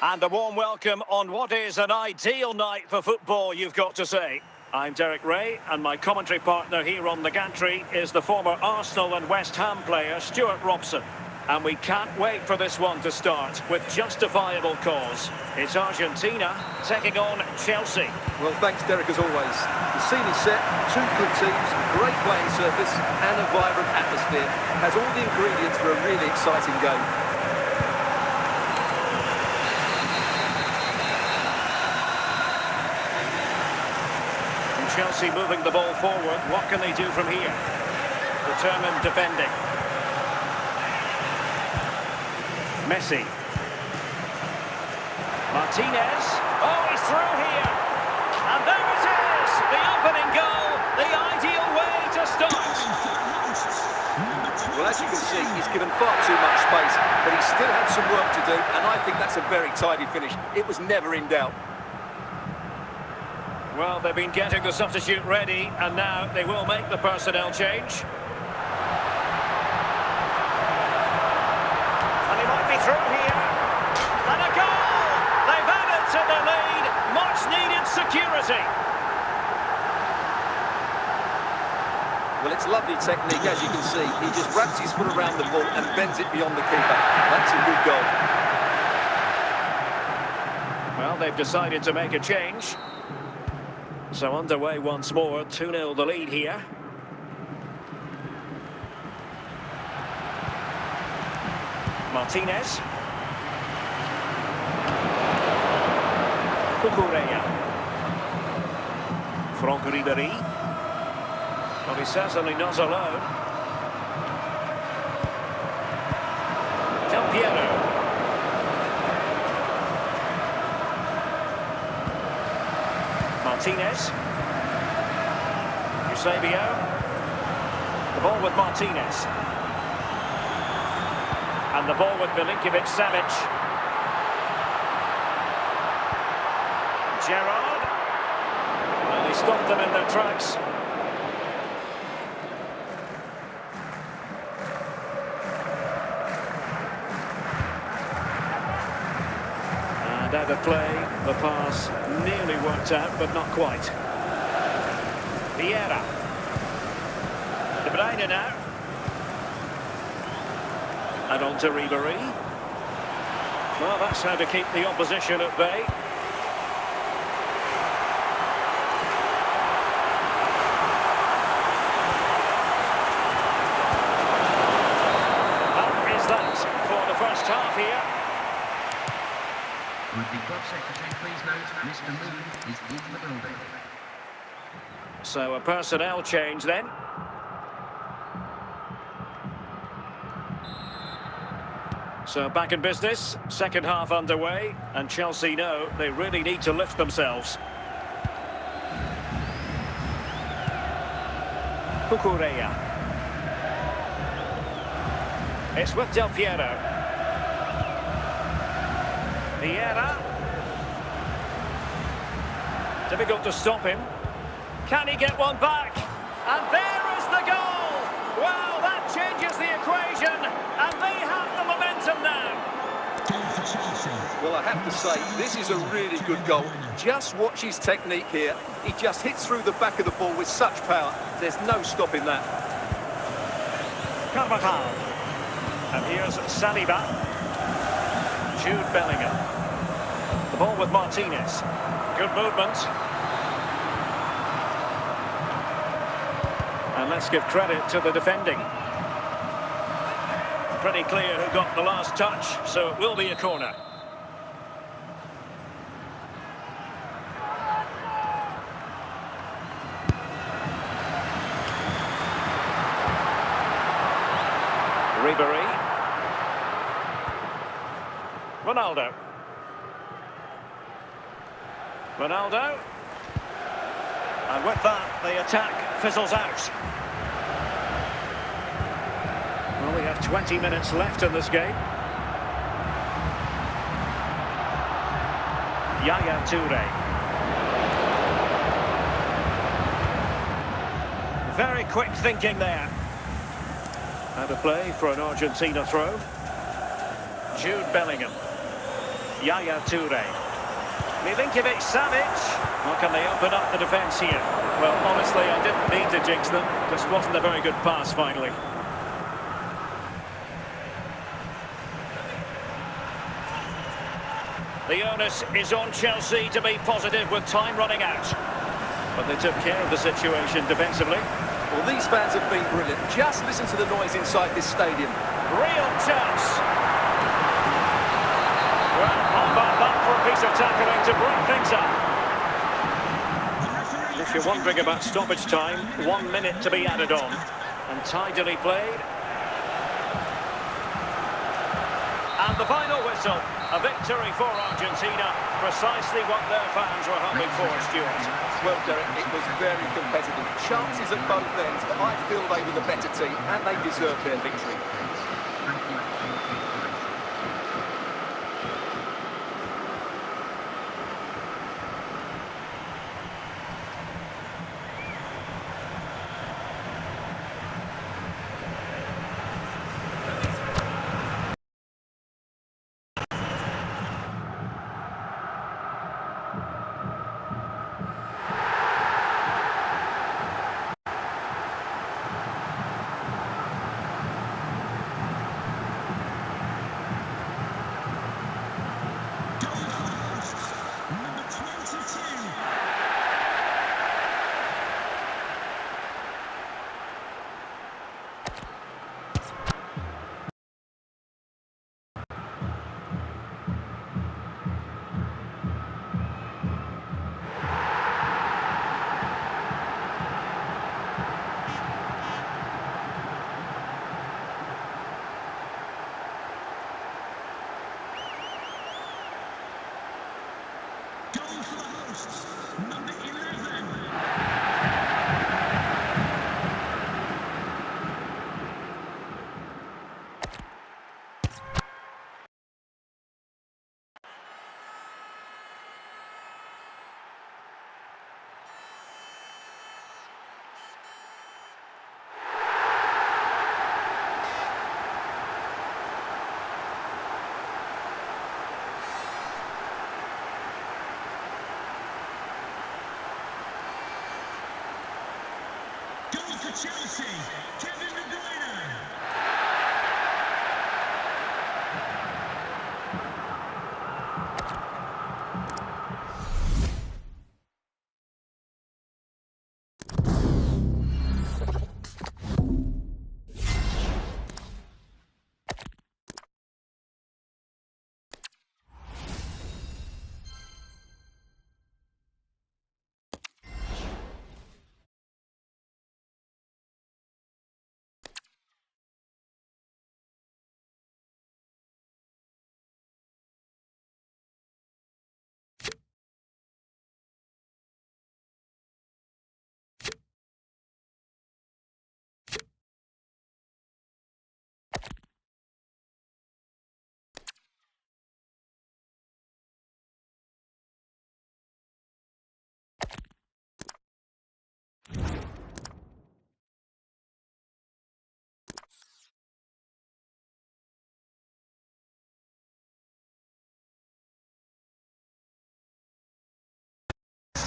And a warm welcome on what is an ideal night for football, you've got to say. I'm Derek Ray, and my commentary partner here on the gantry is the former Arsenal and West Ham player Stuart Robson. And we can't wait for this one to start with justifiable cause. It's Argentina taking on Chelsea. Well, thanks, Derek, as always. The scene is set, two good teams, great playing surface and a vibrant atmosphere. Has all the ingredients for a really exciting game. Chelsea moving the ball forward. What can they do from here? Determined defending. Messi. Martinez. Oh, he's through here. And there it is. The opening goal. The ideal way to start. Well, as you can see, he's given far too much space, but he still had some work to do, and I think that's a very tidy finish. It was never in doubt. Well, they've been getting the substitute ready, and now they will make the personnel change. And he might be through here. And a goal! They've added to the lead. Much-needed security. Well, it's lovely technique, as you can see. He just wraps his foot around the ball and bends it beyond the keeper. That's a good goal. Well, they've decided to make a change. So underway once more, 2-0 the lead here. Martinez. Cucurella. Franck Ribéry. Well, he's certainly not alone. Del Piero. Martinez. Eusebio. The ball with Martinez. And the ball with Milinkovic-Savic. Gerrard. And he stopped them in their tracks. And out of play, the pass nearly worked out, but not quite. Vieira. De Bruyne now. And on to Ribéry. Well, that's how to keep the opposition at bay. That is that for the first half here. Would the club secretary please note Mr. Moon is in the building. So a personnel change then. So back in business, second half underway, and Chelsea know they really need to lift themselves. Cucurella. It's with Del Piero. Vieira. Difficult to stop him. Can he get one back? And there is the goal! Well, that changes the equation, and they have the momentum now. Well, I have to say, this is a really good goal. Just watch his technique here. He just hits through the back of the ball with such power. There's no stopping that. Carvajal. And here's Saliba. Jude Bellingham. The ball with Martinez. Good movement. And let's give credit to the defending. Pretty clear who got the last touch, so it will be a corner. Ribéry. Ronaldo. Ronaldo. And with that, the attack fizzles out. Well, we have 20 minutes left in this game. Yaya Toure. Very quick thinking there. Out of play for an Argentina throw. Jude Bellingham. Yaya Toure. Milinkovic Savic. Well, can they open up the defence here? Well, honestly, I didn't mean to jinx them. Just wasn't a very good pass, finally. The onus is on Chelsea to be positive with time running out. But they took care of the situation defensively. Well, these fans have been brilliant. Just listen to the noise inside this stadium. Real chance. Well, how about that for a piece of tackling to break things up? If you're wondering about stoppage time, 1 minute to be added on. And tidily played. And the final whistle. A victory for Argentina. Precisely what their fans were hoping for, Stuart. Well, Derek, it was very competitive. Chances at both ends, but I feel they were the better team and they deserved their victory. Number 11. Goal for Chelsea, Kevin De Bruyne.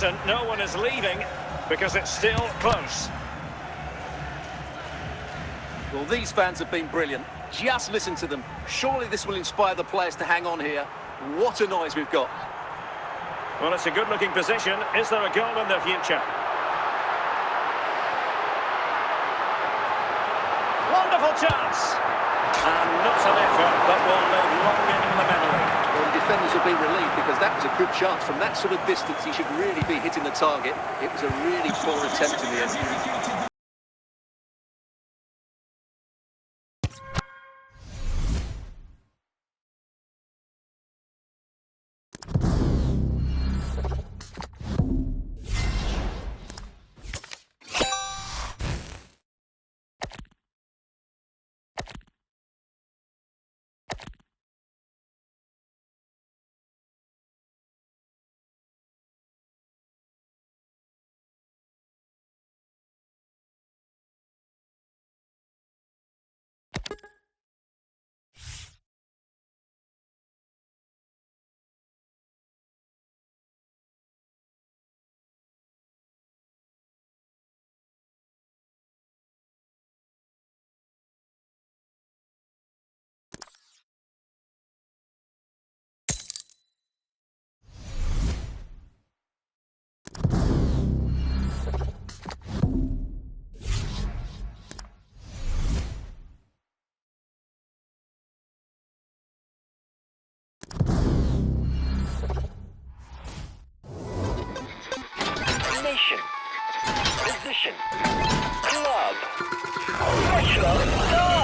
And no one is leaving because it's still close. Well, these fans have been brilliant. Just listen to them. Surely this will inspire the players to hang on here. What a noise we've got. Well, it's a good-looking position. Is there a goal in the future? Wonderful chance! And not an effort, but will live long in the memory. Well, the defenders will be relieved because that was a good chance. From that sort of distance, he should really be hitting the target. It was a really poor attempt in the end. Position. Club. Retro Stars.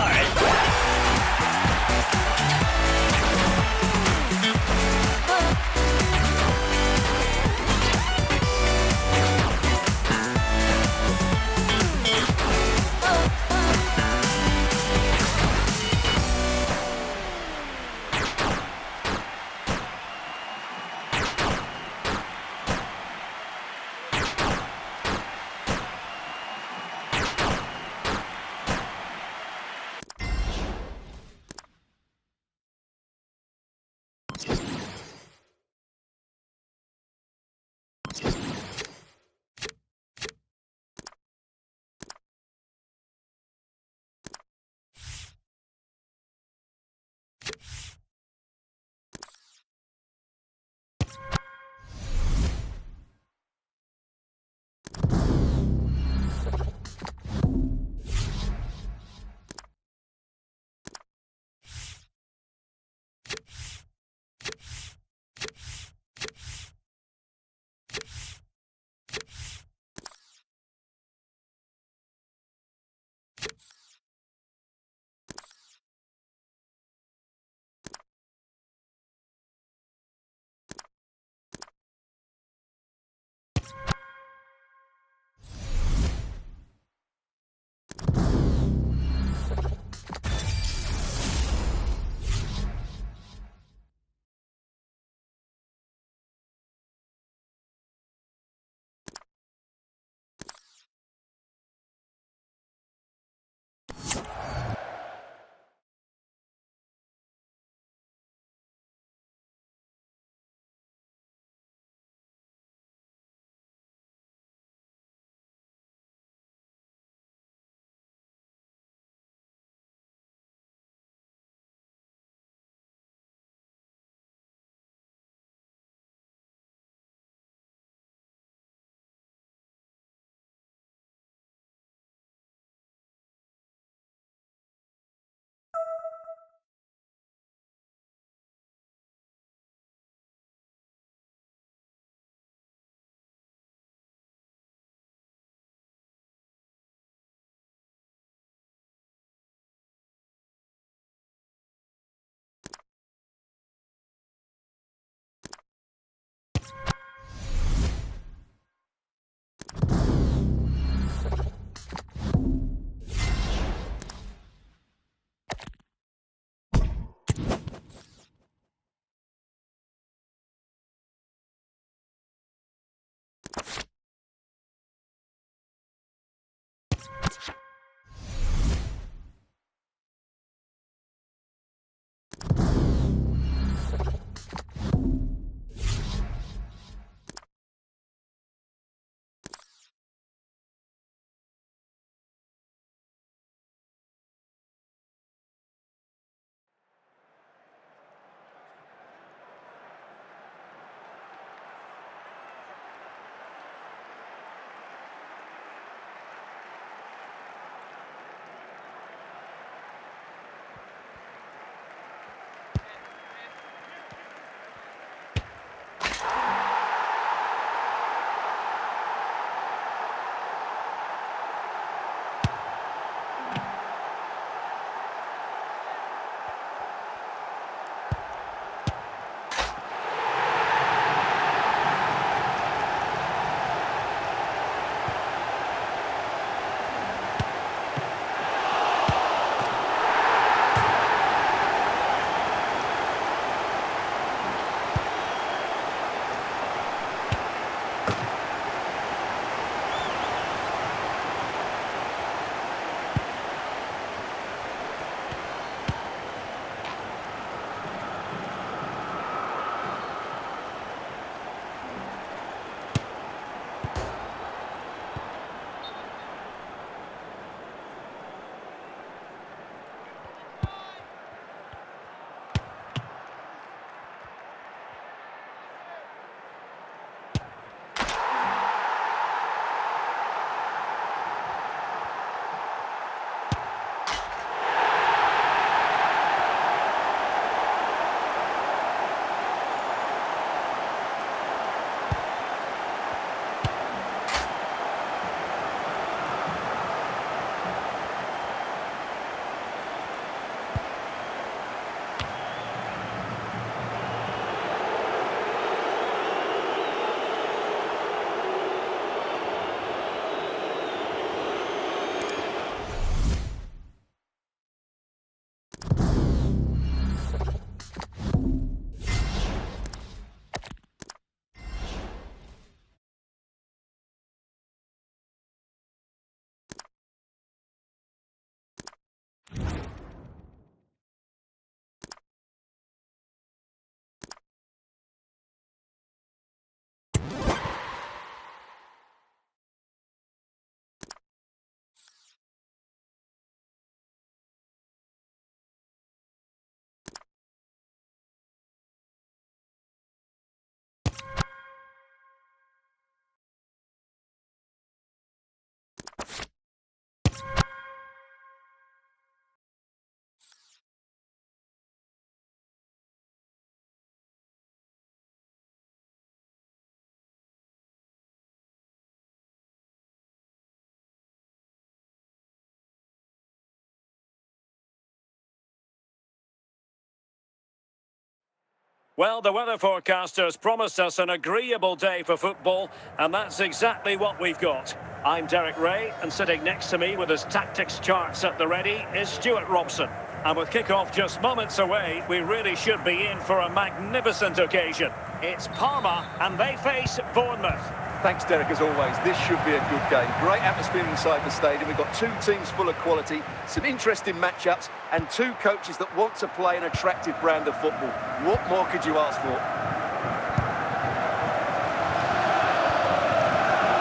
Well, the weather forecasters promised us an agreeable day for football, and that's exactly what we've got. I'm Derek Ray, and sitting next to me with his tactics charts at the ready is Stuart Robson. And with kick-off just moments away, we really should be in for a magnificent occasion. It's Parma, and they face Bournemouth. Thanks, Derek, as always. This should be a good game. Great atmosphere inside the stadium. We've got two teams full of quality, some interesting matchups, and two coaches that want to play an attractive brand of football. What more could you ask for?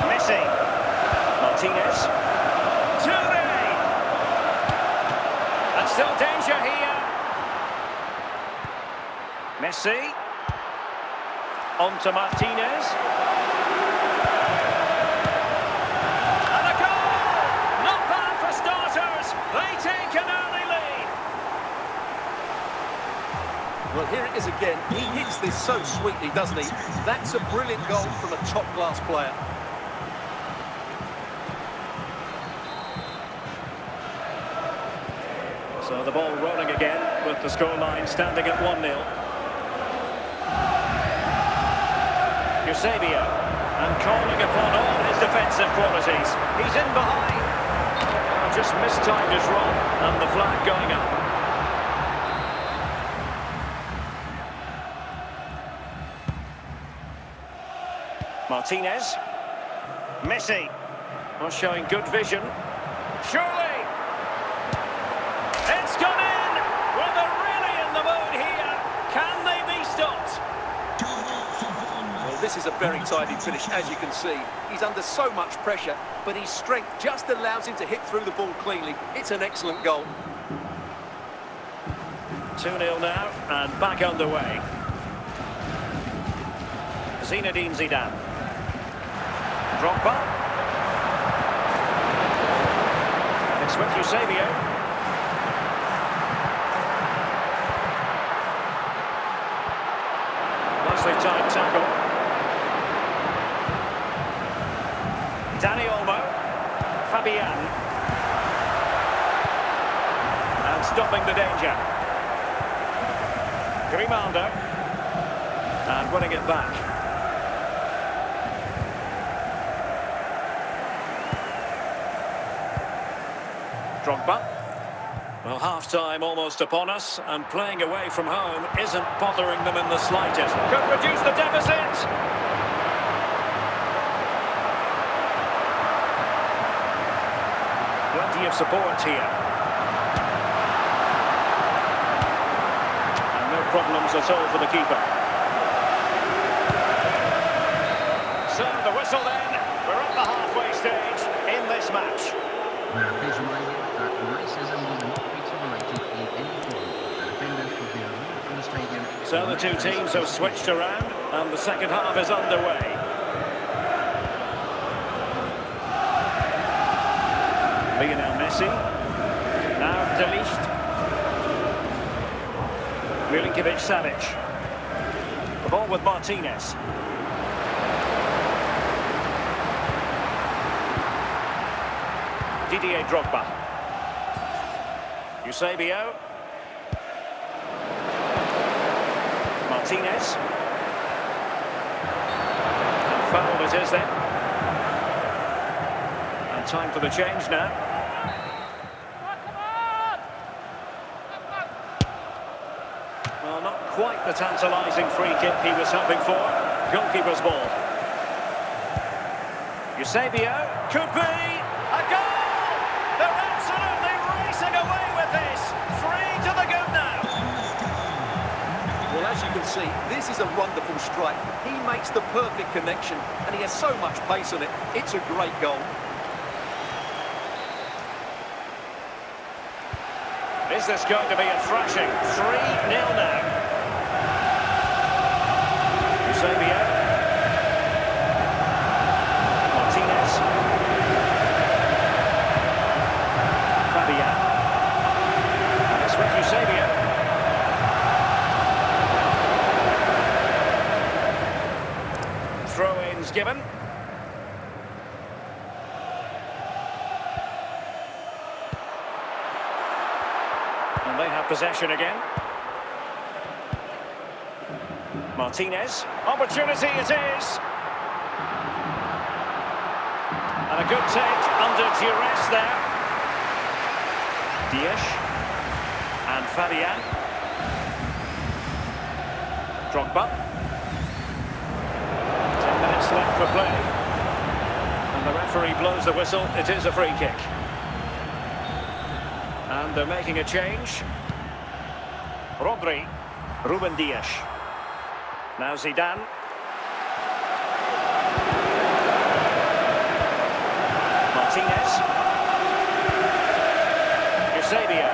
Messi. Martinez. Toure. And still danger here. Messi. On to Martinez. Well, here it is again. He hits this so sweetly, doesn't he? That's a brilliant goal from a top-class player. So the ball rolling again with the scoreline standing at 1-0. Eusebio, and calling upon all his defensive qualities. He's in behind. Just mistimed his run, and the flag going up. Martinez. Messi. Well, showing good vision. Surely. It's gone in. Well, they're really in the mood here. Can they be stopped? Well, this is a very tidy finish, as you can see. He's under so much pressure, but his strength just allows him to hit through the ball cleanly. It's an excellent goal. 2-0 now, and back underway. Zinedine Zidane. Drogba. It's with Eusebio. Nicely timed tackle. Dani Olmo. Fabian. And stopping the danger. Grimaldo. And winning it back. Drogba. Well, half-time almost upon us, and playing away from home isn't bothering them in the slightest. Could reduce the deficit! Plenty of support here. And no problems at all for the keeper. So, the whistle then. We're at the halfway stage in this match. Now, please remind you that racism will not be tolerated in any form. The defenders will be removed from the stadium. So the two teams have switched around, and the second half is underway. Lionel Messi. Now De Ligt. Milinkovic-Savic. The ball with Martinez. Didier Drogba. Eusebio. Martinez. And foul it is then. And time for the change now. Well, not quite the tantalising free kick he was hoping for. Goalkeeper's ball. Eusebio. Could be a goal! They're absolutely racing away with this. 3 to the good now. Well, as you can see, this is a wonderful strike. He makes the perfect connection, and he has so much pace on it. It's a great goal. Is this going to be a thrashing? 3-0 now. Eusebio. Martinez. Fabian. And it's with Eusebio. Throw-ins given. And they have possession again. Martinez. Opportunity it is. And a good take under duress there. Dias. And Fabian. Drogba. 10 minutes left for play. And the referee blows the whistle. It is a free kick. And they're making a change. Rodri. Ruben Dias. Now Zidane. Martinez. Eusebio.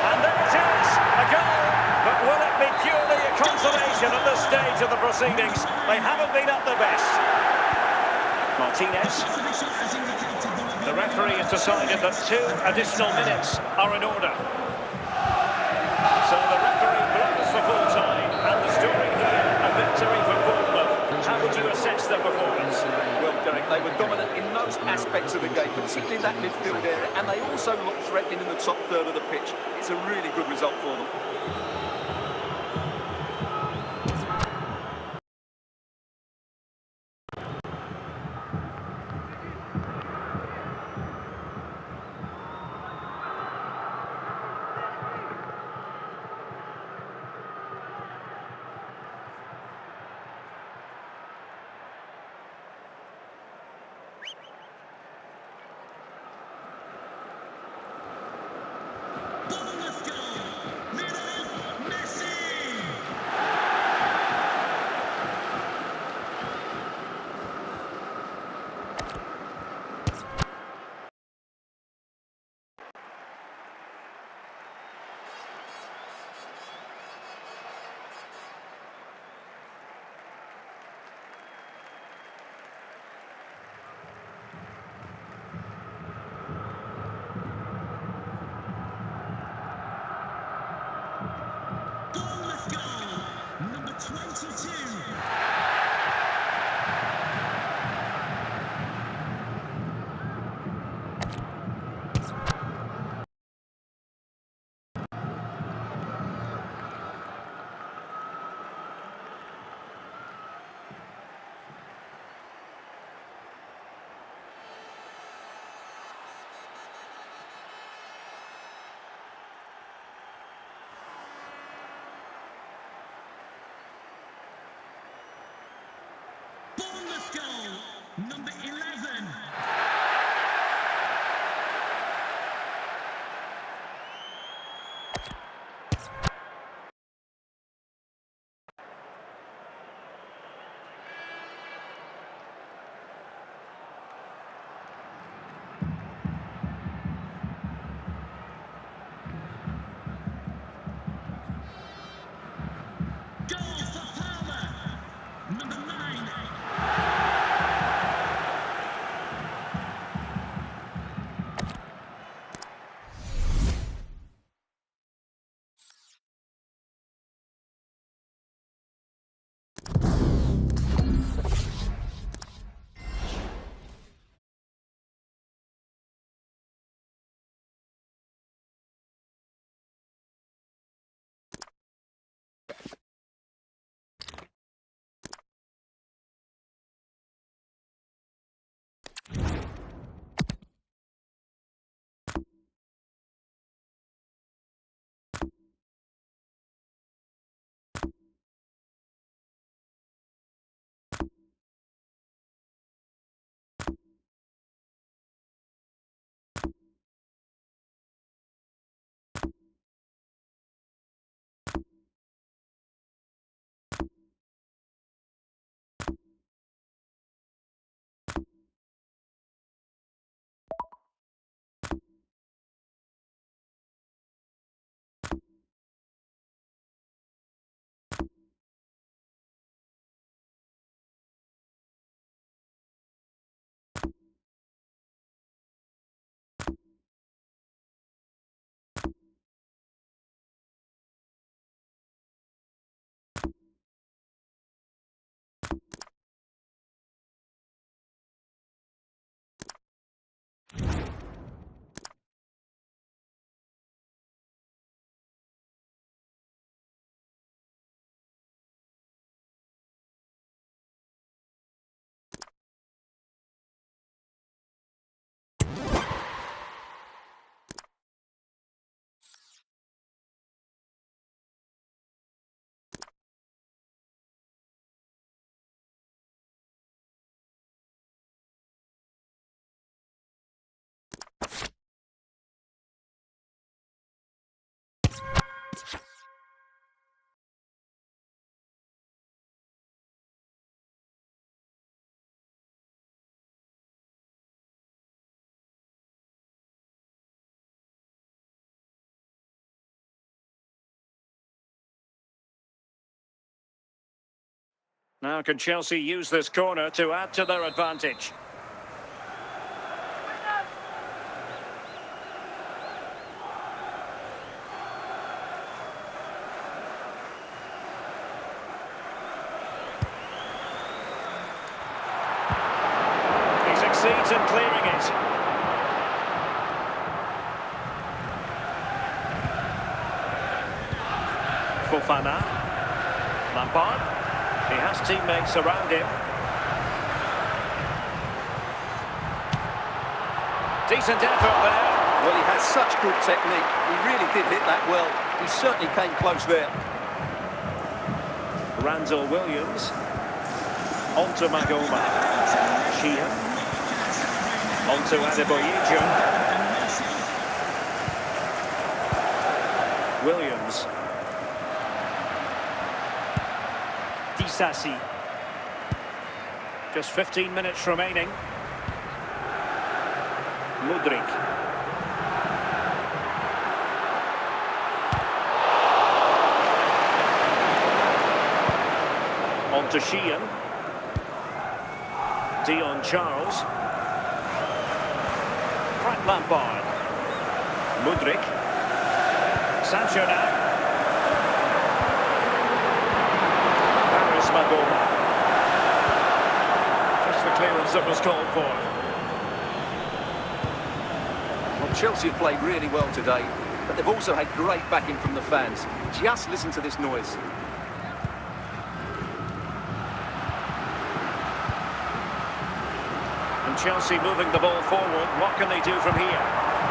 And there it is, a goal. But will it be purely a consolation at this stage of the proceedings? They haven't been at their best. Martinez. The referee has decided that 2 additional minutes are in order. So the referee blows for full time, and the story here, a victory for Bournemouth. How would you assess their performance? Well, Derek, they were dominant in most aspects of the game, particularly in that midfield area, and they also looked threatening in the top third of the pitch. It's a really good result for them. Now can Chelsea use this corner to add to their advantage? He succeeds in clearing it. Fofana. Lampard. He has teammates around him. Decent effort there. Well, he has such good technique. He really did hit that well. He certainly came close there. Randall Williams. On to Magoma. Shia. On to Adebayor. Williams. Disasi. Just 15 minutes remaining. Mudryk. On to Sheehan. Dion Charles. Frank Lampard. Mudryk. Sancho now. Magoma. Just the clearance that was called for. Well, Chelsea have played really well today, but they've also had great backing from the fans. Just listen to this noise. And Chelsea moving the ball forward. What can they do from here?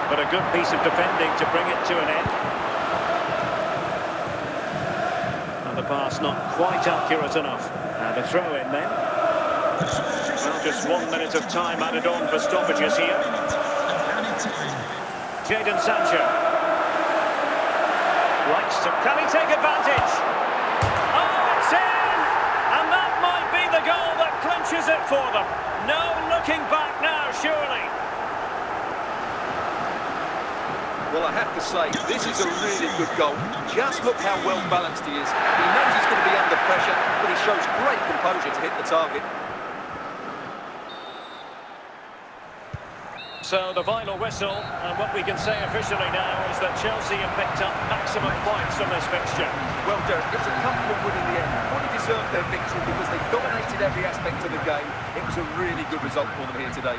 But a good piece of defending to bring it to an end. The pass not quite accurate enough. And a throw in then. Well, just 1 minute of time added on for stoppages here. Jadon Sancho. Likes to... Can he take advantage? Oh, it's in! And that might be the goal that clinches it for them. No looking back now, surely. Well, I have to say, this is a really good goal. Just look how well balanced he is. He knows he's going to be under pressure, but he shows great composure to hit the target. So the final whistle, and what we can say officially now is that Chelsea have picked up maximum points from this fixture. Well, Derek, it was a comfortable win in the end. Fully deserved their victory because they dominated every aspect of the game. It was a really good result for them here today.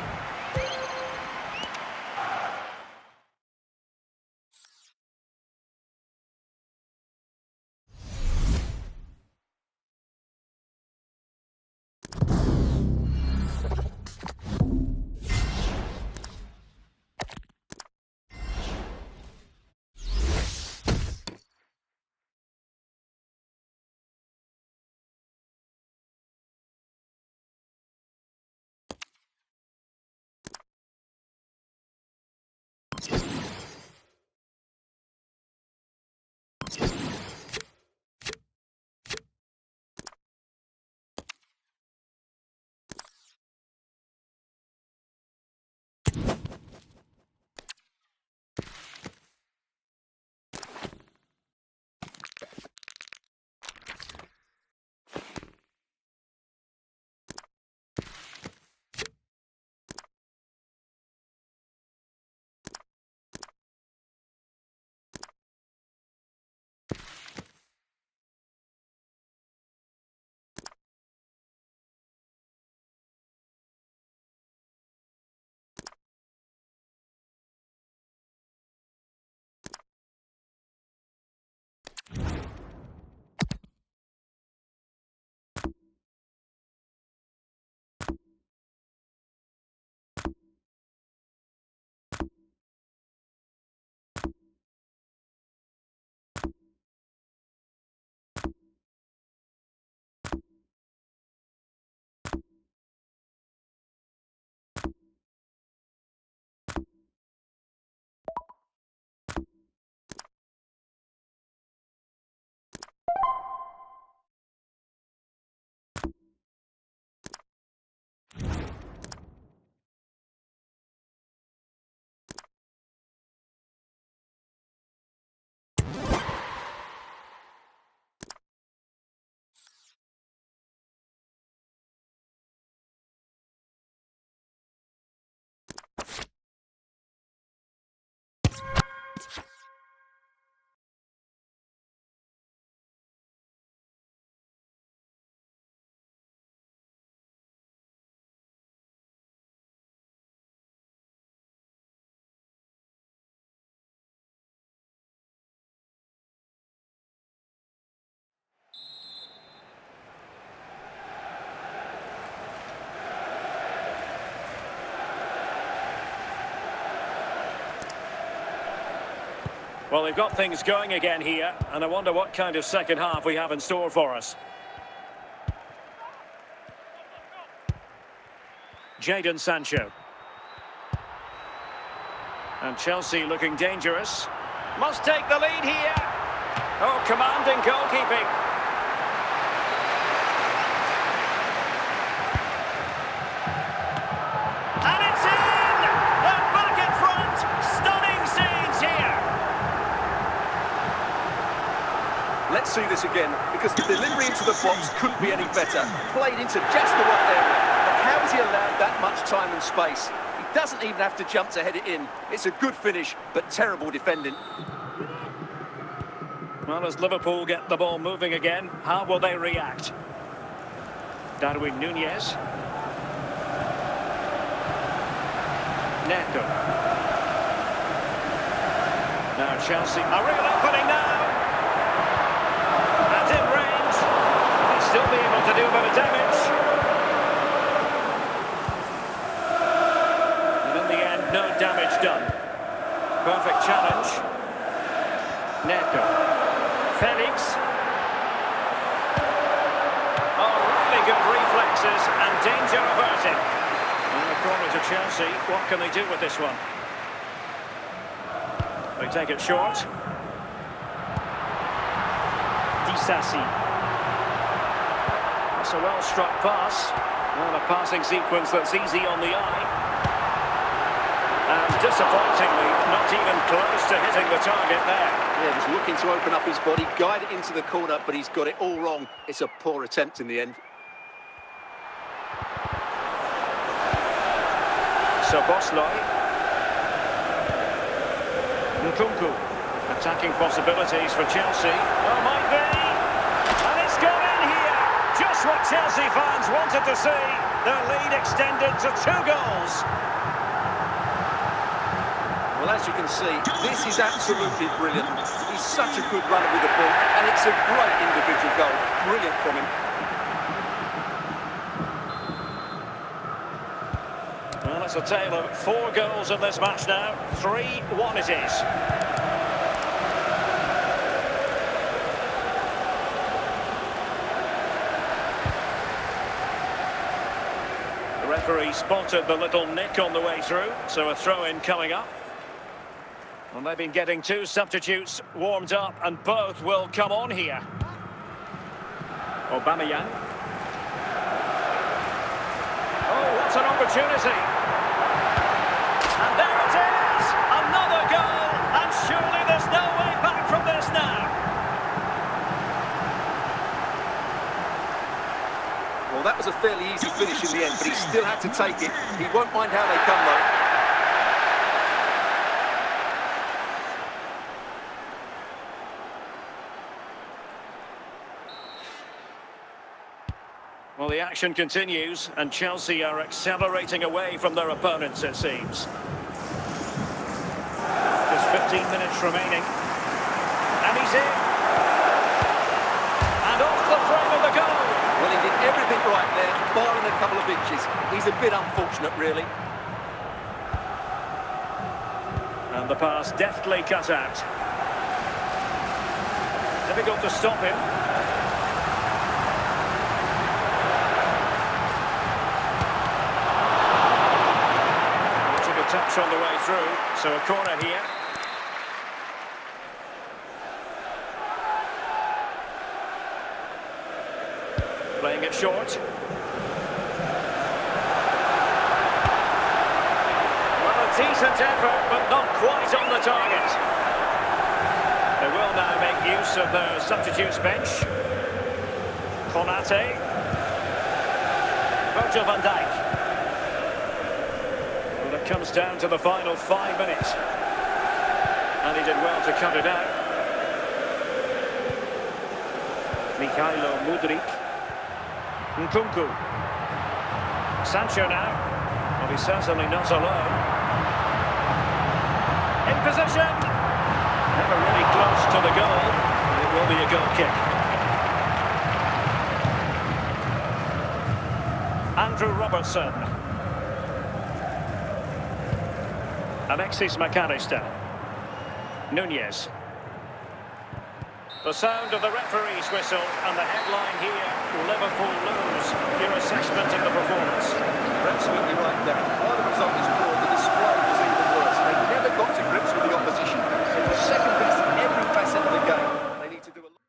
Well, they've got things going again here, and I wonder what kind of second half we have in store for us. Jadon Sancho. And Chelsea looking dangerous. Must take the lead here. Oh, commanding goalkeeping. And it's in! And back in front. Stunning scenes here. Let's see this again, because the delivery into the box couldn't be any better. Played into just the right area. But how has he allowed that much time and space? He doesn't even have to jump to head it in. It's a good finish, but terrible defending. Well, as Liverpool get the ball moving again, how will they react? Darwin Núñez. Neto. Now Chelsea, a real opening now. And in range. He'll still be able to do a bit of damage. And in the end, no damage done. Perfect challenge. Neto. Felix. Oh, really good reflexes and danger averted. And a corner to Chelsea. What can they do with this one? They take it short. Disasi. That's a well-struck pass. And a passing sequence that's easy on the eye. And disappointingly, not even close to hitting the target there. Yeah, he's looking to open up his body, guide it into the corner, but he's got it all wrong. It's a poor attempt in the end. Szoboszlai. Nkunku. Attacking possibilities for Chelsea. Oh, might be. And it's gone in here. Just what Chelsea fans wanted to see. Their lead extended to 2 goals. Well, as you can see, this is absolutely brilliant. He's such a good runner with the ball, and it's a great individual goal. Brilliant from him. Well, it's a tale of 4 goals in this match now. 3-1 it is. The referee spotted the little nick on the way through, so a throw-in coming up. Well, they've been getting 2 substitutes warmed up, and both will come on here. Aubameyang. Oh, what an opportunity. And there it is! Another goal! And surely there's no way back from this now. Well, that was a fairly easy finish in the end, but he still had to take it. He won't mind how they come, though. Well, the action continues, and Chelsea are accelerating away from their opponents, it seems. Just 15 minutes remaining. And he's in. And off the frame of the goal. Well, he did everything right there, barring a couple of inches. He's a bit unfortunate, really. And the pass deftly cut out. Difficult to stop him. Touch on the way through, so a corner here. Playing it short. Well, a decent effort, but not quite on the target. They will now make use of their substitutes bench. Konate. Virgil van Dijk. Comes down to the final 5 minutes. And he did well to cut it out. Mikhailo Mudryk. Nkunku. Sancho now. Well, he's certainly not alone. In position. Never really close to the goal. It will be a goal kick. Andrew Robertson. Alexis McAllister. Nunez. The sound of the referee's whistle and the headline here, Liverpool lose. Your assessment of the performance. You're absolutely right, Derek. While the result is poor, the display was even worse. They never got to grips with the opposition. It was second best in every facet of the game. They need to do a lot.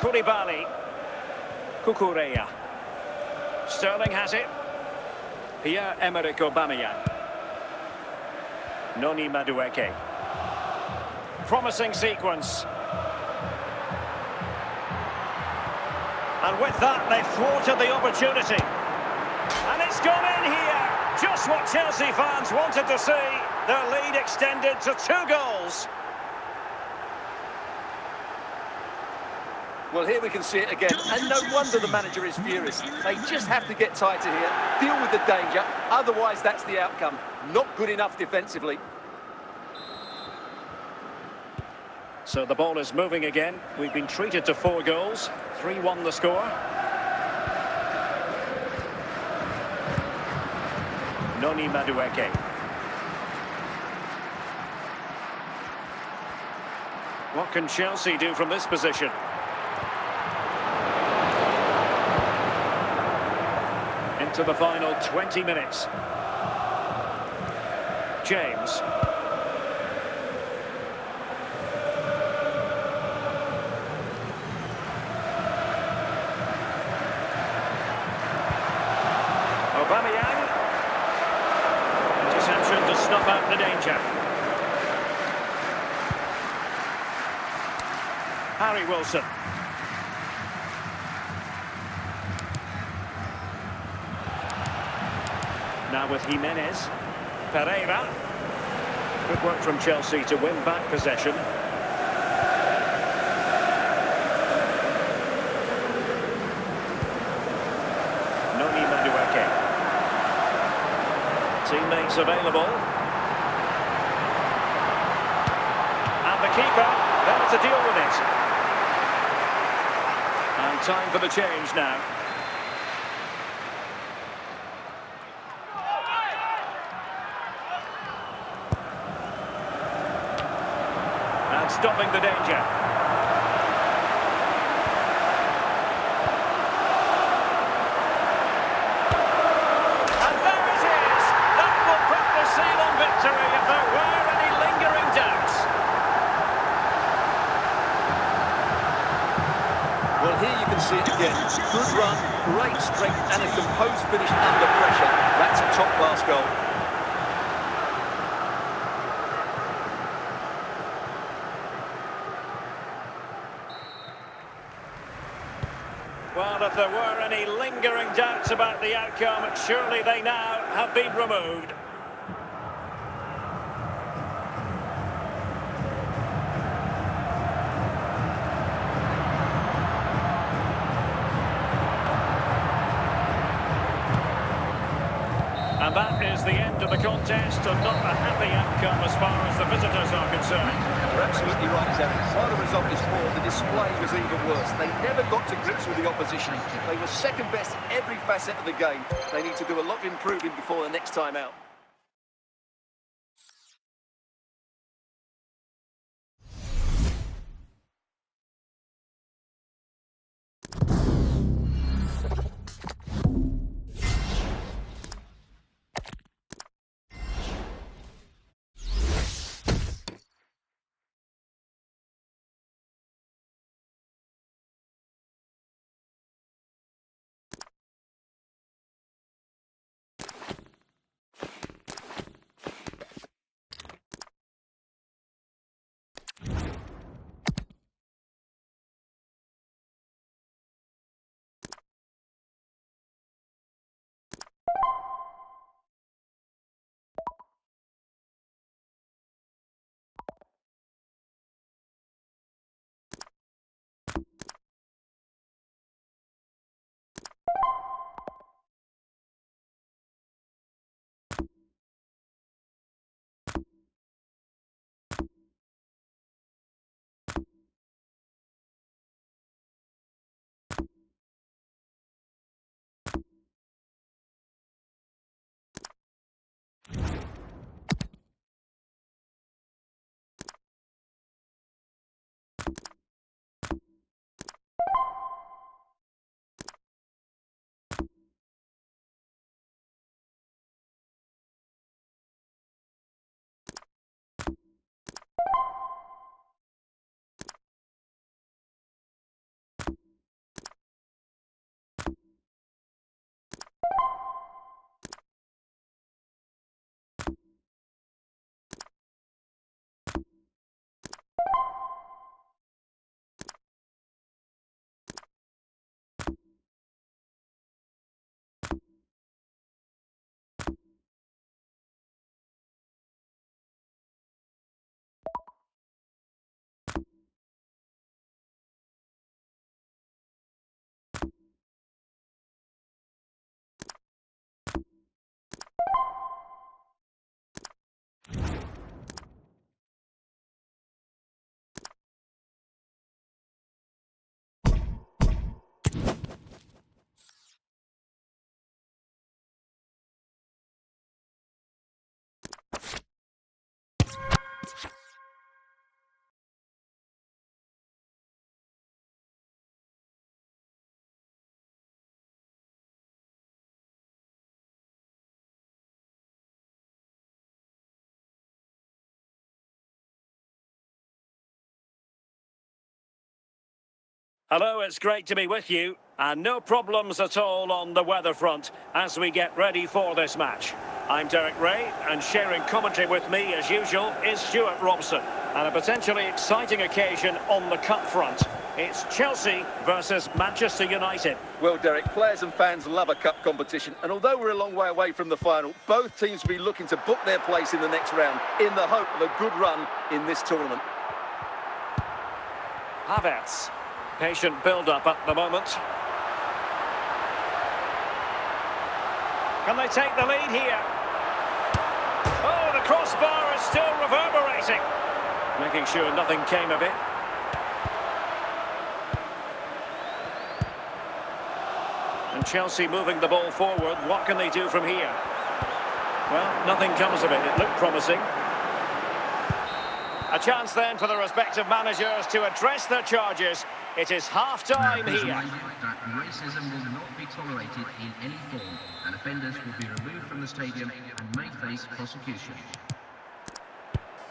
Koulibaly. Cucurella. Sterling has it. Pierre-Emerick Aubameyang. Noni Madueke. Promising sequence. And with that, they've thwarted the opportunity. And it's gone in here. Just what Chelsea fans wanted to see. Their lead extended to 2 goals. Well, here we can see it again, and no wonder the manager is furious. They just have to get tighter here, deal with the danger, otherwise that's the outcome. Not good enough defensively. So the ball is moving again. We've been treated to 4 goals. 3-1 the score. Noni Madueke. What can Chelsea do from this position? Into the final 20 minutes. James. Aubameyang. Interception to snuff out the danger. Harry Wilson. Now with Jimenez. Pereira. Good work from Chelsea to win back possession. Noni Madueke. Teammates available. And the keeper there to deal with it. And time for the change now. And stopping the danger. And there it is! That will put the seal on victory if there were any lingering doubts. Well, here you can see it again. Good run, great strength, and a composed finish under pressure. That's a top-class goal. Well, if there were any lingering doubts about the outcome, surely they now have been removed. And that is the end of the contest, and not a happy outcome as far as the visitors are concerned. You're absolutely right, Derek. While the result is poor, the display was even worse. They never got to grips with the opposition. They were second best in every facet of the game. They need to do a lot of improving before the next time out. Hello, it's great to be with you, and no problems at all on the weather front as we get ready for this match. I'm Derek Ray, and sharing commentary with me, as usual, is Stuart Robson, and a potentially exciting occasion on the cup front. It's Chelsea versus Manchester United. Well, Derek, players and fans love a cup competition, and although we're a long way away from the final, both teams will be looking to book their place in the next round in the hope of a good run in this tournament. Havertz. Patient build-up at the moment. Can they take the lead here? Oh, the crossbar is still reverberating. Making sure nothing came of it. And Chelsea moving the ball forward. What can they do from here? Well, nothing comes of it. It looked promising. A chance then for the respective managers to address their charges. It is half-time here. That racism will not be tolerated in any form, and offenders will be removed from the stadium and may face prosecution.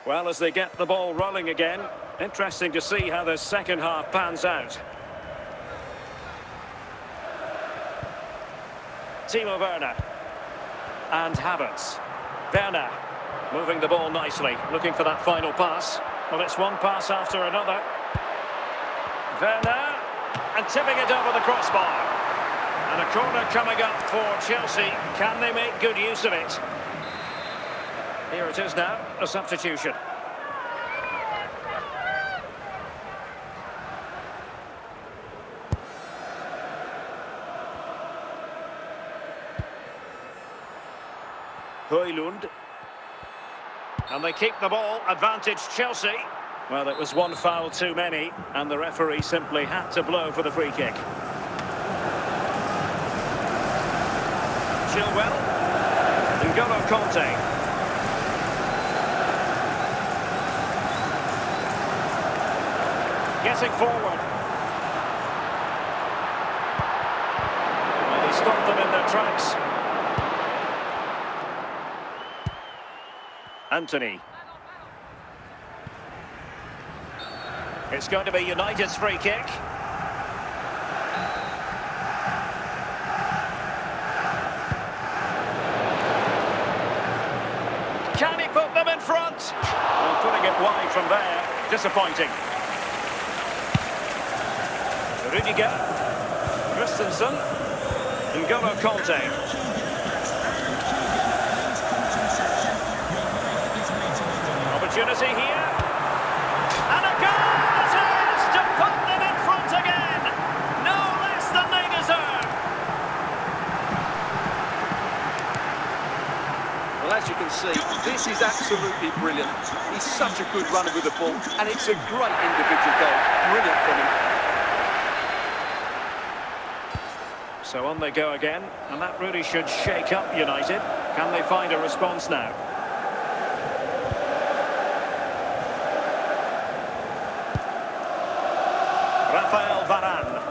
Well, as they get the ball rolling again, interesting to see how the second half pans out. Timo Werner. And Havertz. Werner. Moving the ball nicely, looking for that final pass. Well, it's one pass after another. Werner, and tipping it over the crossbar. And a corner coming up for Chelsea. Can they make good use of it? Here it is now, a substitution. Højlund. And they keep the ball, advantage Chelsea. Well, it was one foul too many, and the referee simply had to blow for the free kick. Chilwell. N'Golo Kanté. Getting forward. Well, he stopped them in their tracks. Anthony. It's going to be United's free kick. Can he put them in front? Well, putting it wide from there. Disappointing. Rudiger. Christensen. N'Golo Kanté. Opportunity here. And a goal! It is to put them in front again. No less than they deserve. Well, as you can see, this is absolutely brilliant. He's such a good runner with the ball, and it's a great individual goal. Brilliant from him. So on they go again, and that really should shake up United. Can they find a response now? Rafael Varane.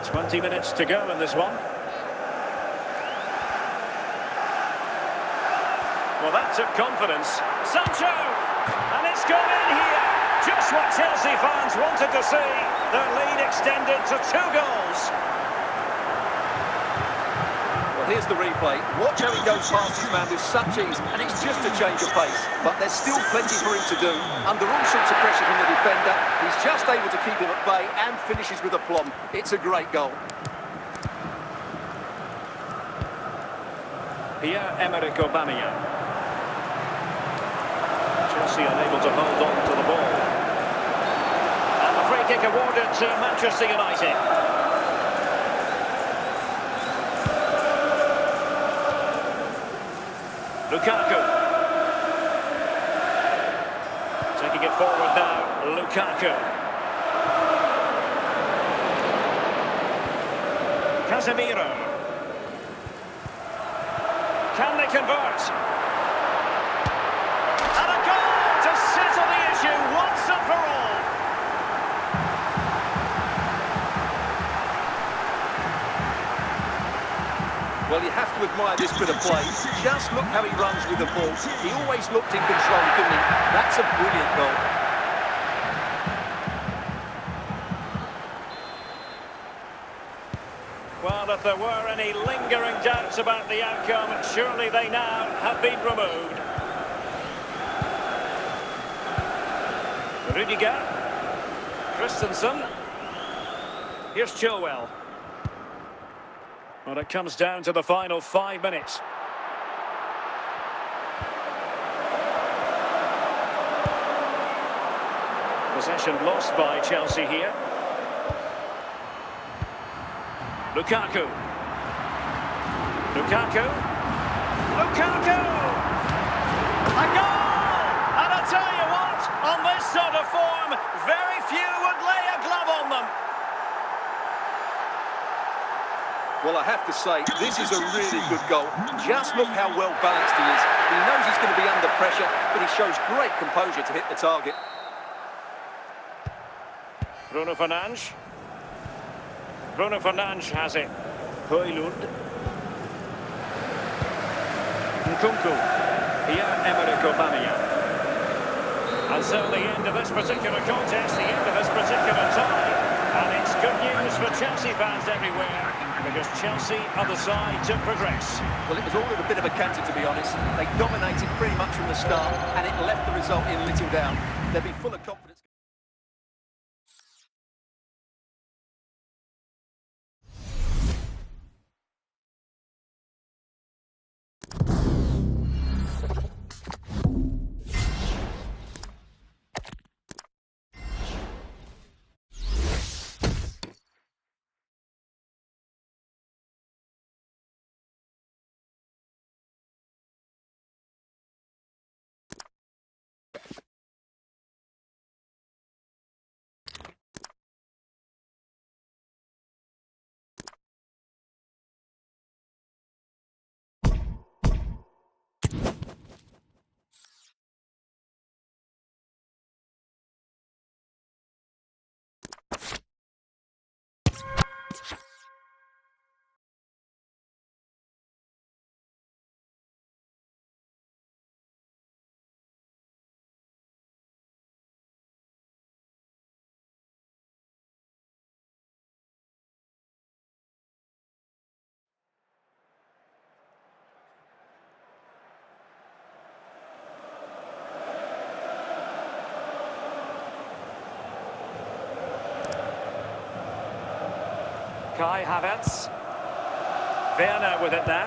20 minutes to go in this one. Well, that took confidence. Sancho! And it's gone in here. Just what Chelsea fans wanted to see. Their lead extended to 2 goals. Well, here's the replay. Watch how he goes past his man with such ease, and it's just a change of pace. But there's still plenty for him to do. Under all sorts of pressure from the defender, he's just able to keep him at bay and finishes with aplomb. It's a great goal. Pierre-Emerick Aubameyang. Chelsea unable to hold on to the ball. And the free kick awarded to Manchester United. Lukaku. Taking it forward now, Lukaku. Casemiro. Can they convert? And a goal to settle the issue once and for all. Well, you have to admire this bit of play. Just look how he runs with the ball. He always looked in control, didn't he? That's a brilliant goal. Well, if there were any lingering doubts about the outcome, surely they now have been removed. Rudiger. Christensen. Here's Chilwell. Well, it comes down to the final 5 minutes. Possession lost by Chelsea here. Lukaku. Lukaku. Lukaku! A goal! And I tell you what, on this sort of form, very few would lay a glove on them. Well, I have to say, this is a really good goal. Just look how well balanced he is. He knows he's going to be under pressure, but he shows great composure to hit the target. Bruno Fernandes. Bruno Fernandes has it. Højlund. Nkunku. Pierre-Emerick Aubameyang. And so the end of this particular contest, the end of this particular tie. And it's good news for Chelsea fans everywhere, because Chelsea are the side to progress. Well, it was all in a bit of a canter, to be honest. They dominated pretty much from the start, and it left the result in little doubt. They'll be full of confidence. Kai Havertz. Werner with it now.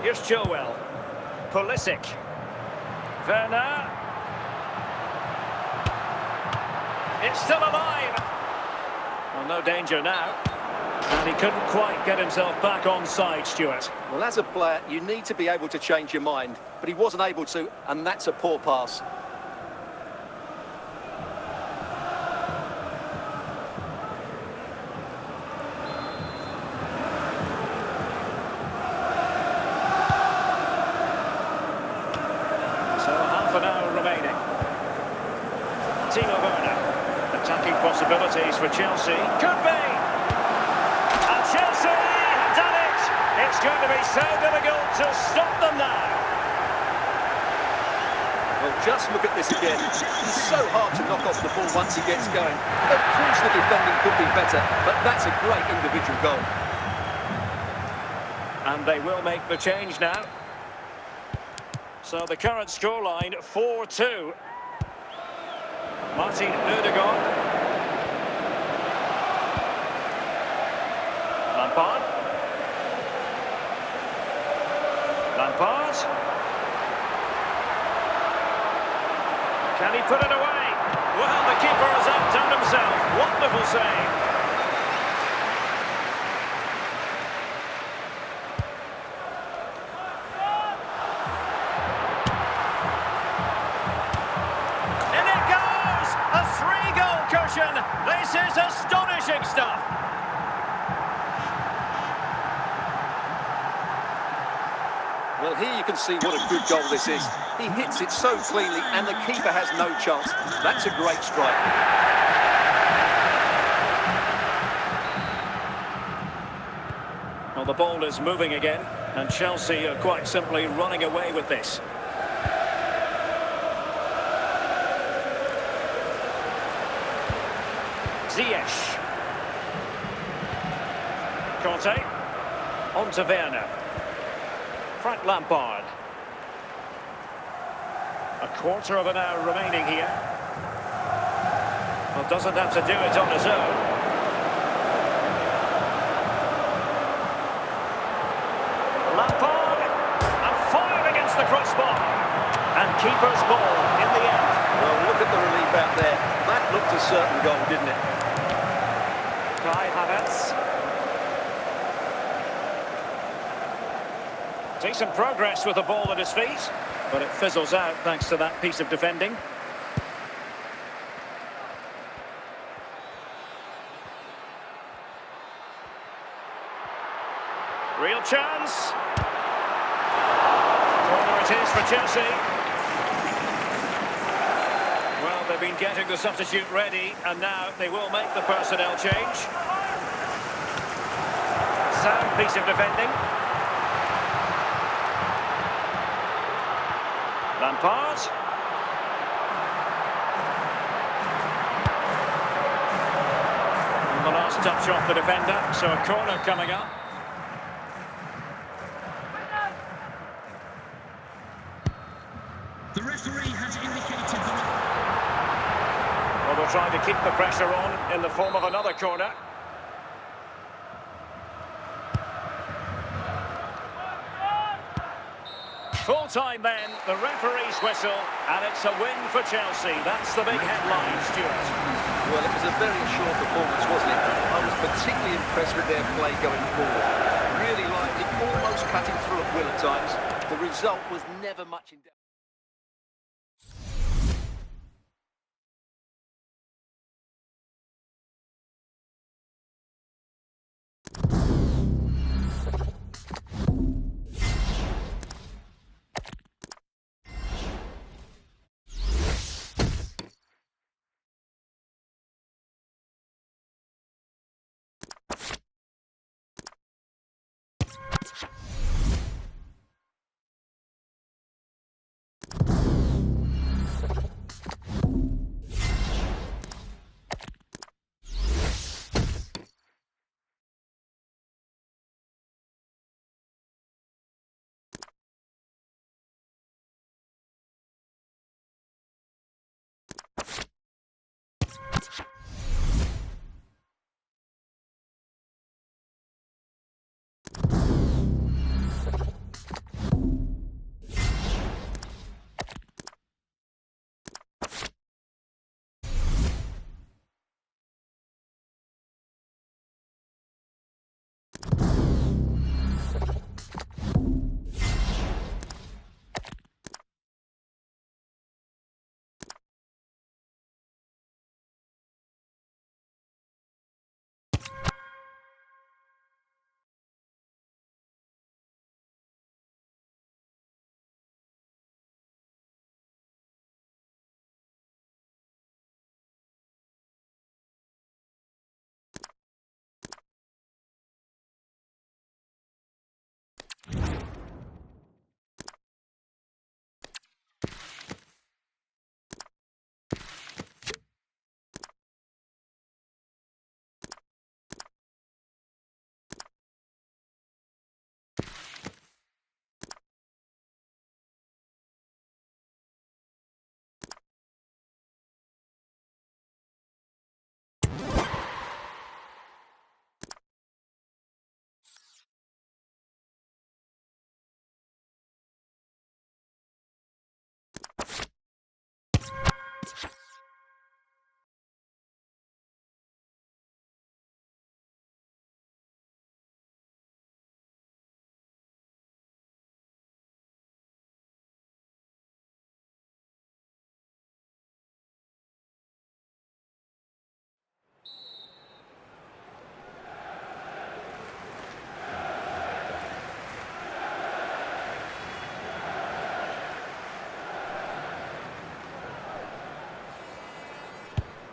Here's Joel. Pulisic. Werner. It's still alive. Well, no danger now. And he couldn't quite get himself back on side, Stuart. Well, as a player, you need to be able to change your mind, but he wasn't able to, and that's a poor pass. So half an hour remaining. Timo Werner. Attacking possibilities for Chelsea. Could be! And Chelsea have done it! It's going to be so difficult to stop them now. Well, just look at this again. It's so hard to knock off the ball once he gets going. Of course the defending could be better, but that's a great individual goal. And they will make the change now. So the current scoreline, 4-2. Martin Ødegaard. Lampard. Lampard. Can he put it away? Well, the keeper has outdone himself. Wonderful save. This is astonishing stuff. Well, here you can see what a good goal this is. He hits it so cleanly, and the keeper has no chance. That's a great strike. Well, the ball is moving again, and Chelsea are quite simply running away with this. Ziyech. Conte. On to Werner. Frank Lampard. A quarter of an hour remaining here. Well, doesn't have to do it on his own. Lampard. And fired against the crossbar. And keeper's ball in the end. Well, look at the relief out there. That looked a certain goal, didn't it? Kai Havertz. Decent progress with the ball at his feet, but it fizzles out thanks to that piece of defending. Real chance. Corner it is for Chelsea. Well, they've been getting the substitute ready, and now they will make the personnel change. Sound piece of defending. Lampard. And the last touch off the defender, so a corner coming up. The referee has indicated the... Well, they'll try to keep the pressure on in the form of another corner. Full time then, the referee's whistle, and it's a win for Chelsea. That's the big headline, Stuart. Well, it was a very assured performance, wasn't it? I was particularly impressed with their play going forward. Really lively, almost cutting through at will at times. The result was never much in doubt.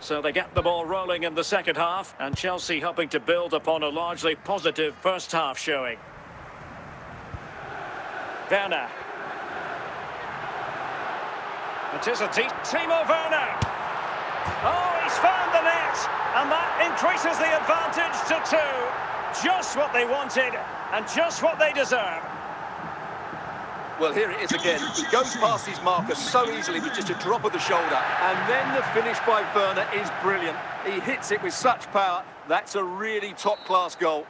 So they get the ball rolling in the second half, and Chelsea hoping to build upon a largely positive first half showing. Werner. It is a Timo Werner. Oh, he's found the net, and that increases the advantage to 2. Just what they wanted, and just what they deserve. Well, here it is again. He goes past his marker so easily with just a drop of the shoulder. And then the finish by Werner is brilliant. He hits it with such power. That's a really top-class goal.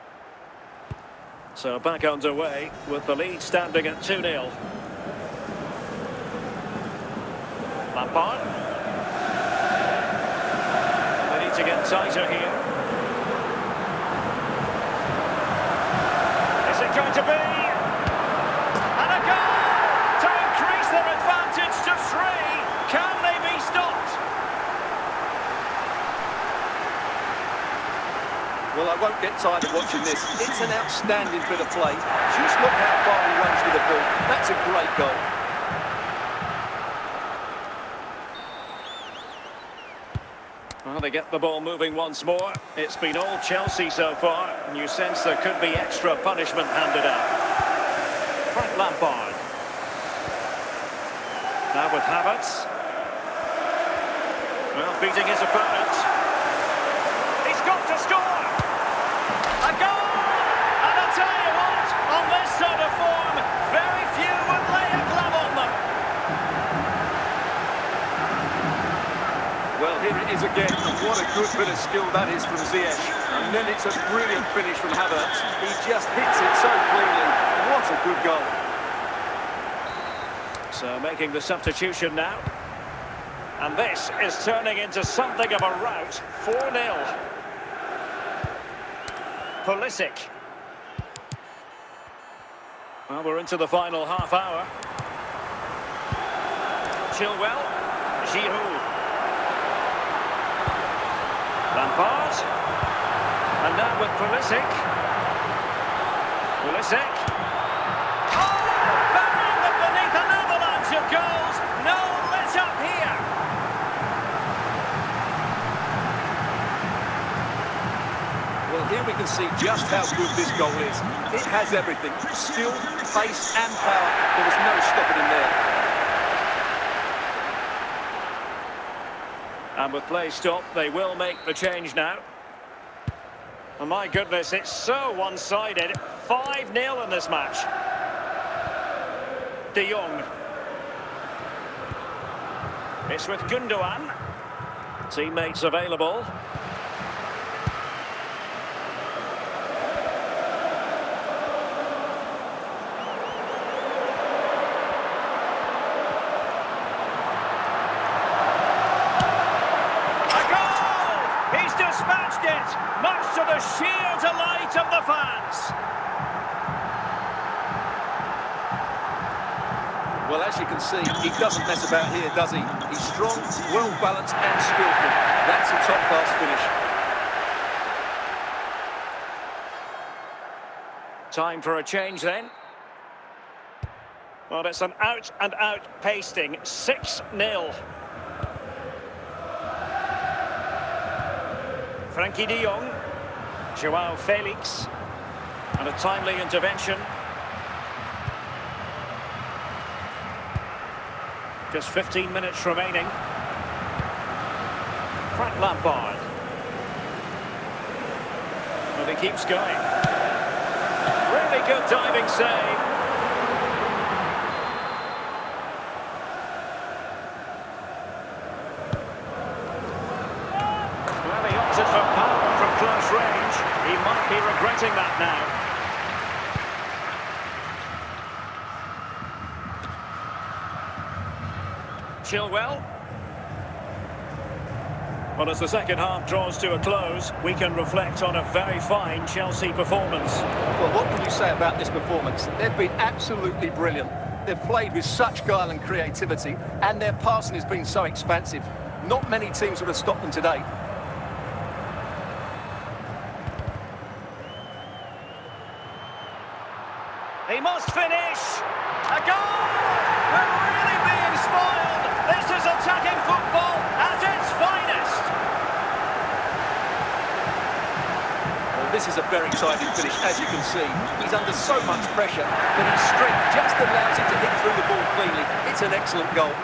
So back underway with the lead standing at 2-0. Lampard. They need to get tighter here. Is it going to be? Can they be stopped? Well, I won't get tired of watching this. It's an outstanding bit of play. Just look how far he runs with the ball. That's a great goal. Well, they get the ball moving once more. It's been all Chelsea so far, and you sense there could be extra punishment handed out. Frank Lampard. Now with Havertz. Well, beating his opponent. He's got to score! A goal! And I'll tell you what, on this sort of form, very few would lay a glove on them. Well, here it is again. What a good bit of skill that is from Ziyech. And then it's a brilliant finish from Havertz. He just hits it so cleanly. What a good goal. So making the substitution now. And this is turning into something of a rout. 4-0. Pulisic. Well, we're into the final half hour. Chilwell. Giroud. Lampard. And now with Pulisic. Pulisic. Of goals, no let up here. Well, here we can see just how good this goal is. It has everything. Skill, pace and power. There was no stopping him there. And with play stopped, they will make the change now. Oh my goodness, it's so one-sided. 5-0 in this match. De Jong. It's with Gundogan. Teammates available. Dispatched it, much to the sheer delight of the fans. Well, as you can see, he doesn't mess about here, does he? He's strong, well-balanced and skillful. That's a top-class finish. Time for a change then. Well, it's an out-and-out pasting. 6-0. Frankie de Jong, Joao Felix, and a timely intervention. Just 15 minutes remaining. Frank Lampard. Well, he keeps going. Really good diving save. For power from close range. He might be regretting that now. Chilwell. Well, as the second half draws to a close, we can reflect on a very fine Chelsea performance. Well, what can you say about this performance? They've been absolutely brilliant. They've played with such guile and creativity, and their passing has been so expansive. Not many teams would have stopped them today. He must finish. A goal! We're really being spoiled. This is attacking football at its finest. Well, this is a very tidy finish, as you can see. He's under so much pressure, but his strength just allows him to hit through the ball cleanly. It's an excellent goal.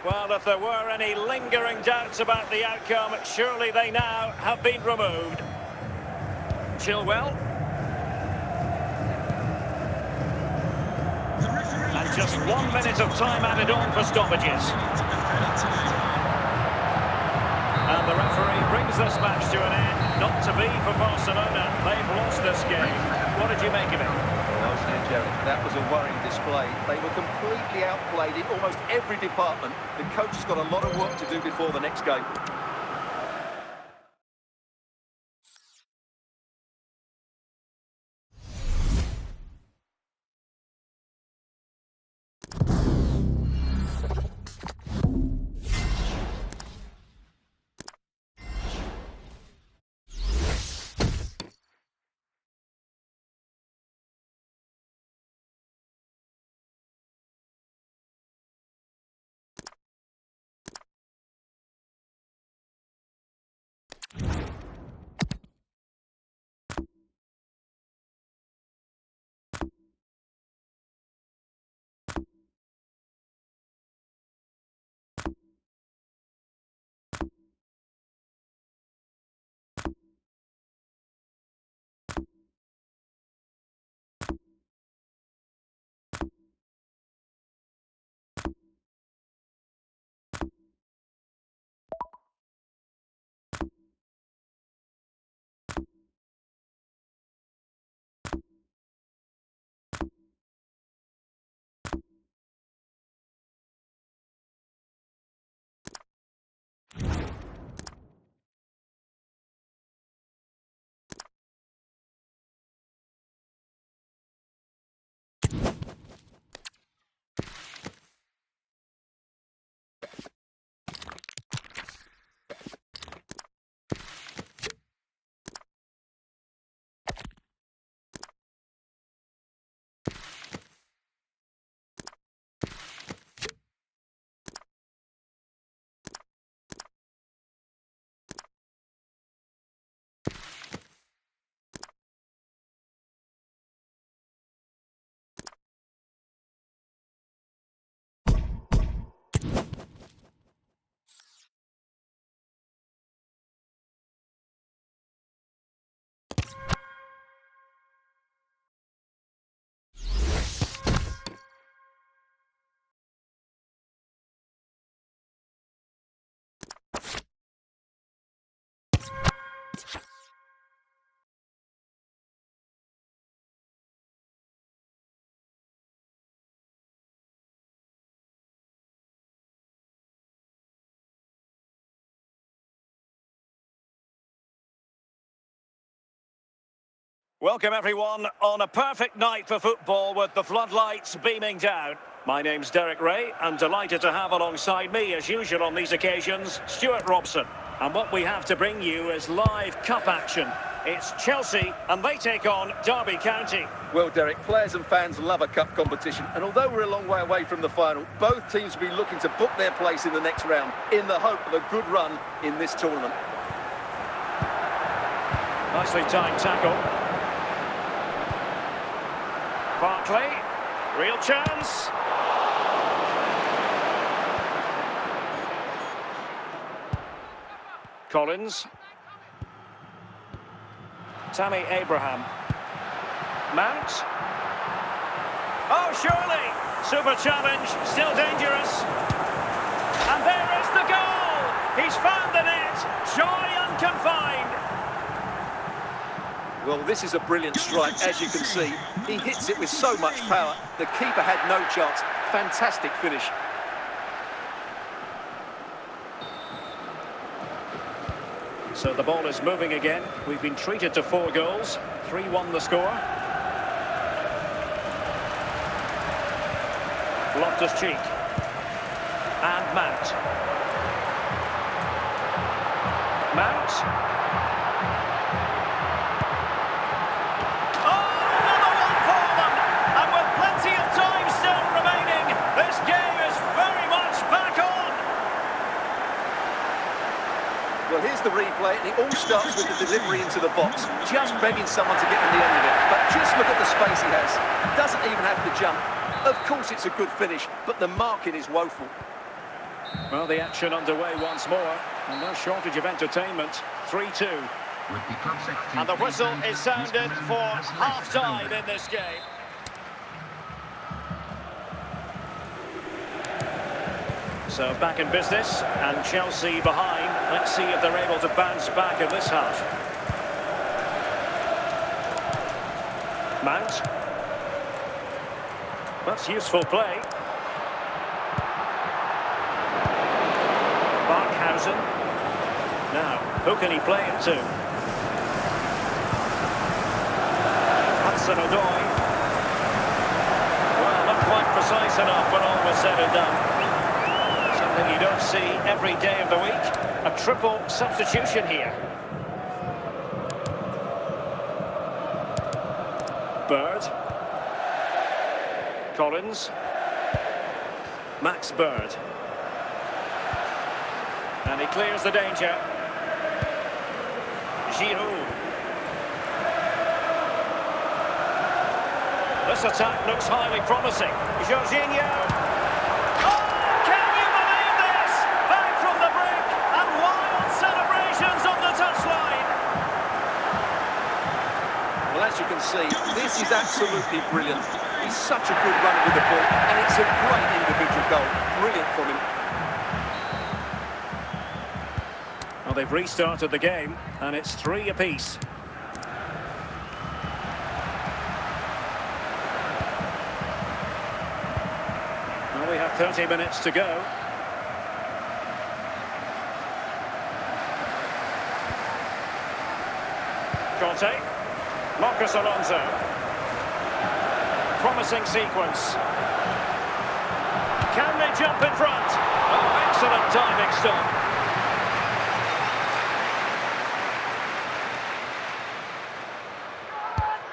Well, if there were any lingering doubts about the outcome, surely they now have been removed. Chilwell. And just 1 minute of time added on for stoppages. And the referee brings this match to an end. Not to be for Barcelona. They've lost this game. What did you make of it? Well said, Jerry. That was a worrying display. They were completely outplayed in almost every department. The coach has got a lot of work to do before the next game. Welcome everyone on a perfect night for football with the floodlights beaming down. My name's Derek Ray and delighted to have alongside me as usual on these occasions Stuart Robson. And what we have to bring you is live cup action. It's Chelsea and they take on Derby County. Well, Derek, players and fans love a cup competition, and although we're a long way away from the final, both teams will be looking to book their place in the next round in the hope of a good run in this tournament. Nicely timed tackle. Barkley, real chance. Collins. Tammy Abraham. Mount. Oh, surely! Super challenge, still dangerous. And there is the goal! He's found the net! Joy unconfined! Well, this is a brilliant strike, as you can see. He hits it with so much power. The keeper had no chance. Fantastic finish. So the ball is moving again. We've been treated to 4 goals. 3-1 the score. Loftus-Cheek. And Mount. Mount. Well, here's the replay, and it all starts with the delivery into the box. Just begging someone to get in the end of it. But just look at the space he has. He doesn't even have to jump. Of course it's a good finish, but the marking is woeful. Well, the action underway once more, and no shortage of entertainment. 3-2. And the whistle is sounded for half-time in this game. So back in business, and Chelsea behind. Let's see if they're able to bounce back in this half. Mount. That's useful play. Barkhausen. Now, who can he play it to? Hudson-Odoi. Well, not quite precise enough when all was said and done. Something you don't see every day of the week. A triple substitution here. Bird. Collins. Max Bird. And he clears the danger. Giroud. This attack looks highly promising. Jorginho. As you can see, this is absolutely brilliant. He's such a good runner with the ball, and it's a great individual goal. Brilliant from him. Well, they've restarted the game, and it's 3 apiece. Well, we have 30 minutes to go. Conte. Marcos Alonso. Promising sequence. Can they jump in front? Oh, excellent timing stop.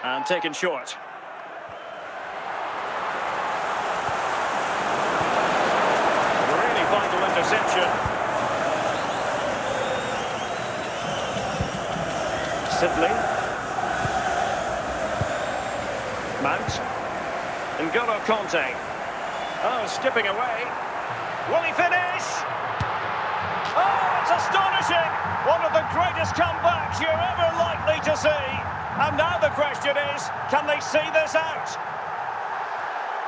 And taken short. Really vital interception. Sibley. Mount. N'Golo Conte. Oh, skipping away. Will he finish? Oh, it's astonishing! One of the greatest comebacks you're ever likely to see. And now the question is, can they see this out?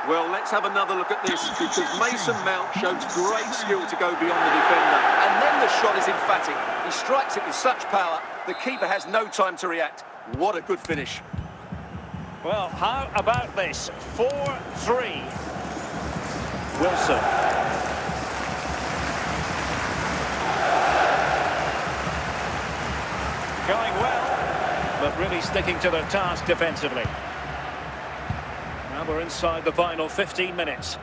Well, let's have another look at this, because Mason Mount shows great skill to go beyond the defender. And then the shot is emphatic. He strikes it with such power, the keeper has no time to react. What a good finish. Well, how about this? 4-3. Wilson. Going well. but really sticking to their task defensively. Now we're inside the final 15 minutes.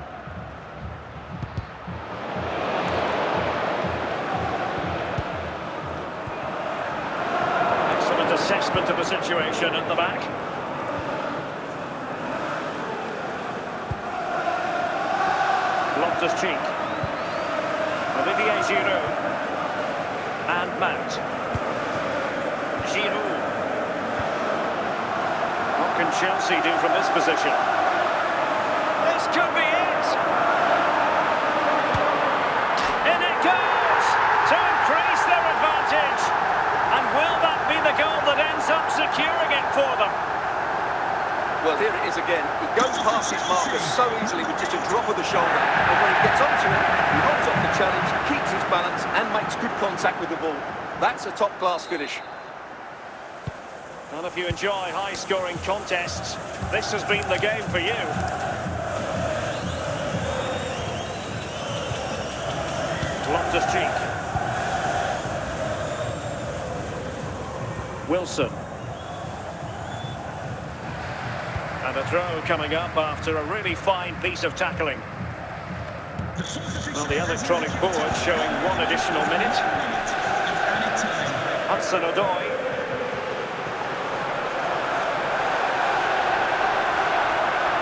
Excellent assessment of the situation at the back. Loftus-Cheek. Olivier Giroud. And Mount. Giroud. What can Chelsea do from this position? This could be it! In it goes! To increase their advantage! And will that be the goal that ends up securing it for them? Well, here it is again. He goes past his marker so easily with just a drop of the shoulder. And when he gets onto it, he holds off the challenge, keeps his balance and makes good contact with the ball. That's a top-class finish. And if you enjoy high-scoring contests, this has been the game for you. Loftus-Cheek. Wilson. And a throw coming up after a really fine piece of tackling. Well, the electronic board showing one additional minute. Hudson-Odoi.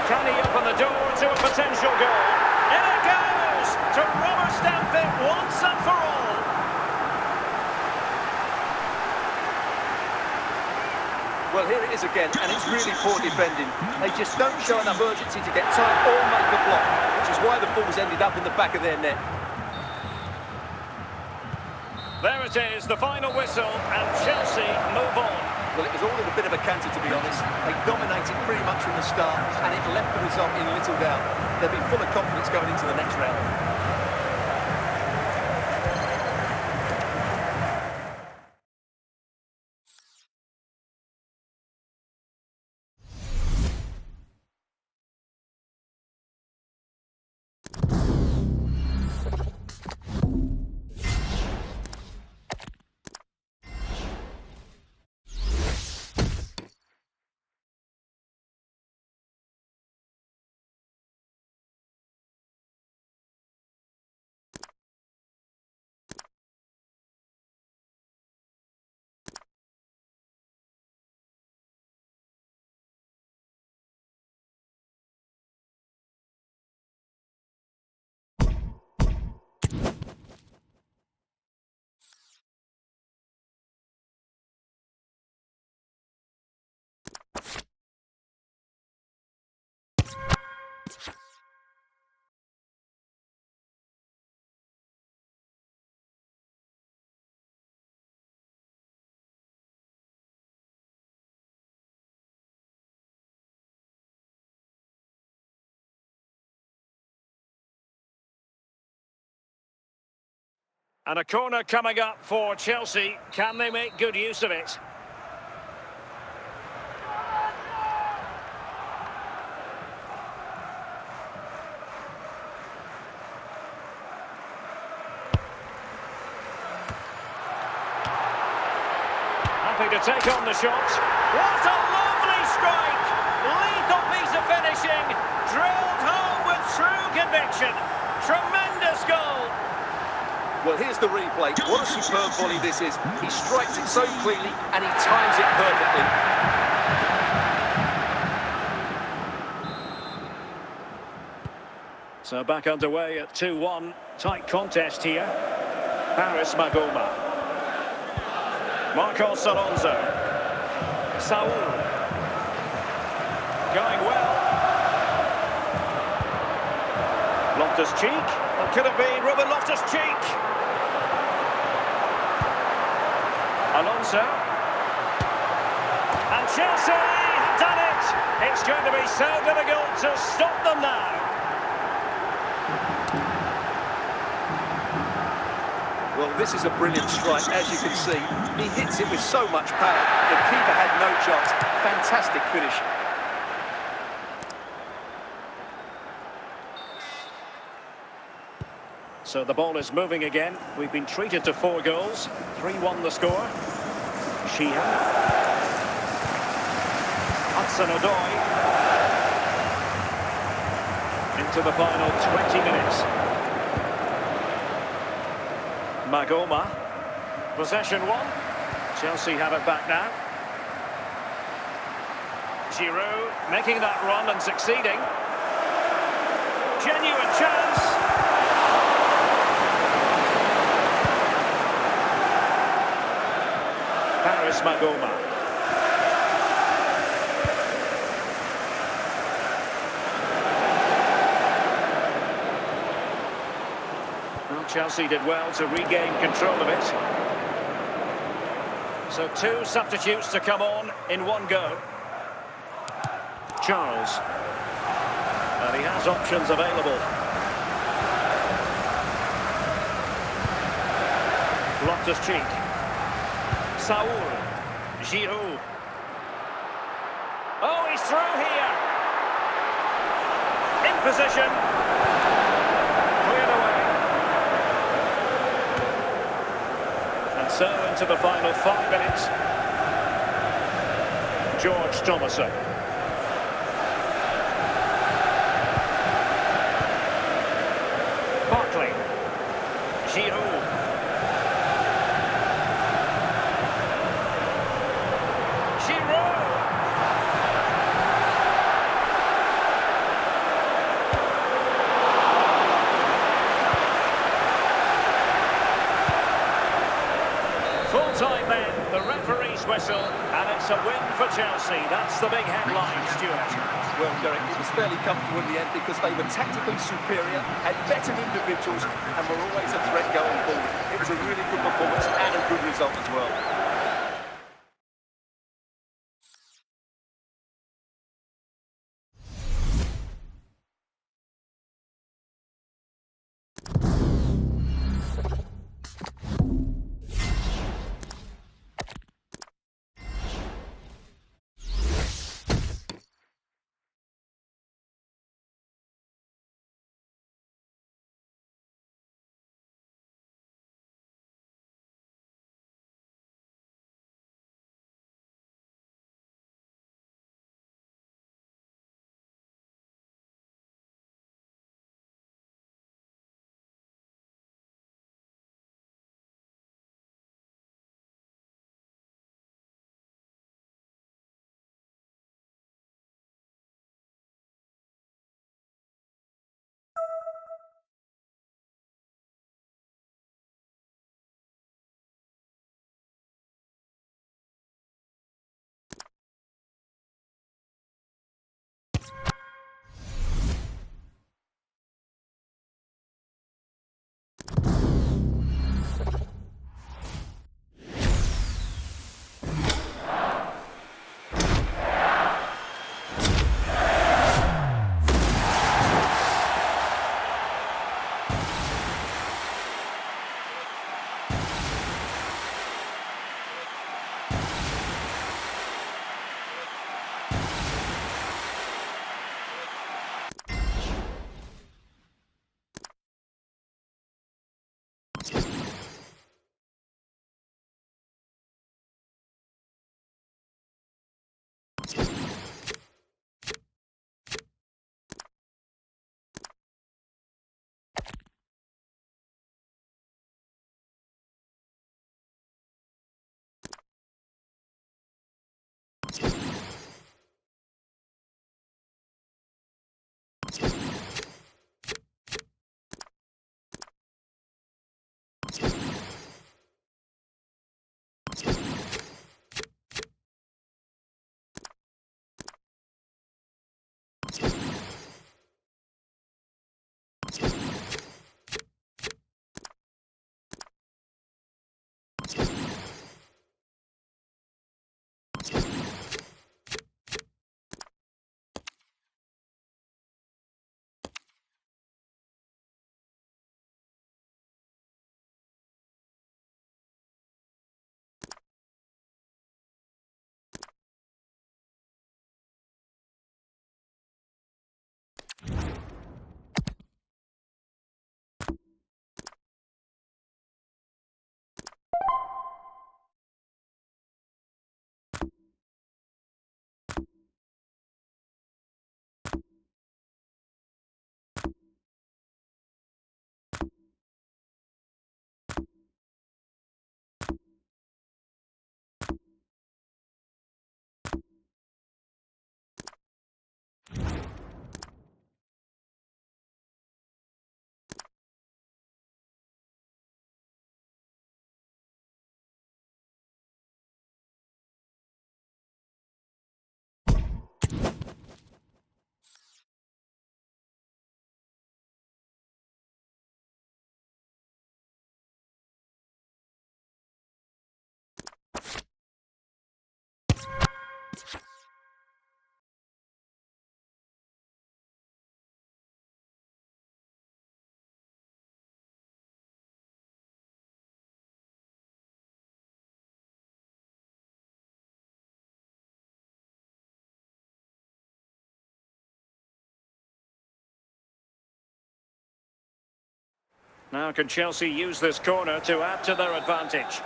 Can he open the door to a potential goal? In it goes to rubber stamp it once and for all. Well, here it is again, and it's really poor defending. They just don't show enough urgency to get tight or make a block, which is why the ball's ended up in the back of their net. There it is, the final whistle, and Chelsea move on. Well, it was all in a bit of a canter, to be honest. They dominated pretty much from the start, and it left the result in little doubt. They'll be full of confidence going into the next round. And a corner coming up for Chelsea. Can they make good use of it? Happy to take on the shot. What a lovely strike! Lethal piece of finishing. Drilled home with true conviction. Tremendous goal. Well, here's the replay. What a superb volley this is. He strikes it so cleanly and he times it perfectly. So back underway at 2-1. Tight contest here. Paris Magoma. Marcos Alonso. Saul. Going well. Loftus-Cheek. Or could it be Ruben Loftus-Cheek? Alonso. And Chelsea have done it. It's going to be so difficult to stop them now. Well, this is a brilliant strike, as you can see. He hits it with so much power. The keeper had no chance. Fantastic finish. So the ball is moving again. We've been treated to 4 goals. 3-1 the score. Sheehan. Hudson-Odoi. Into the final 20 minutes. Magoma. Possession one. Chelsea have it back now. Giroud making that run and succeeding. Genuine chance. Paris Magoma. Well, Chelsea did well to regain control of it. So two substitutes to come on in one go. Charles. And he has options available. Loftus-Cheek. Saul. Giroud. Oh, he's through here. In position. Cleared away. And so into the final 5 minutes. George Thomason. Barkley. Giroud. Giroud. Full-time then, the referee's whistle, and it's a win for Chelsea. That's the big headline, Stuart. Well, Derek, it was fairly comfortable in the end because they were tactically superior, had better individuals, and were always a threat going forward. It was a really good performance and a good result as well. Now can Chelsea use this corner to add to their advantage?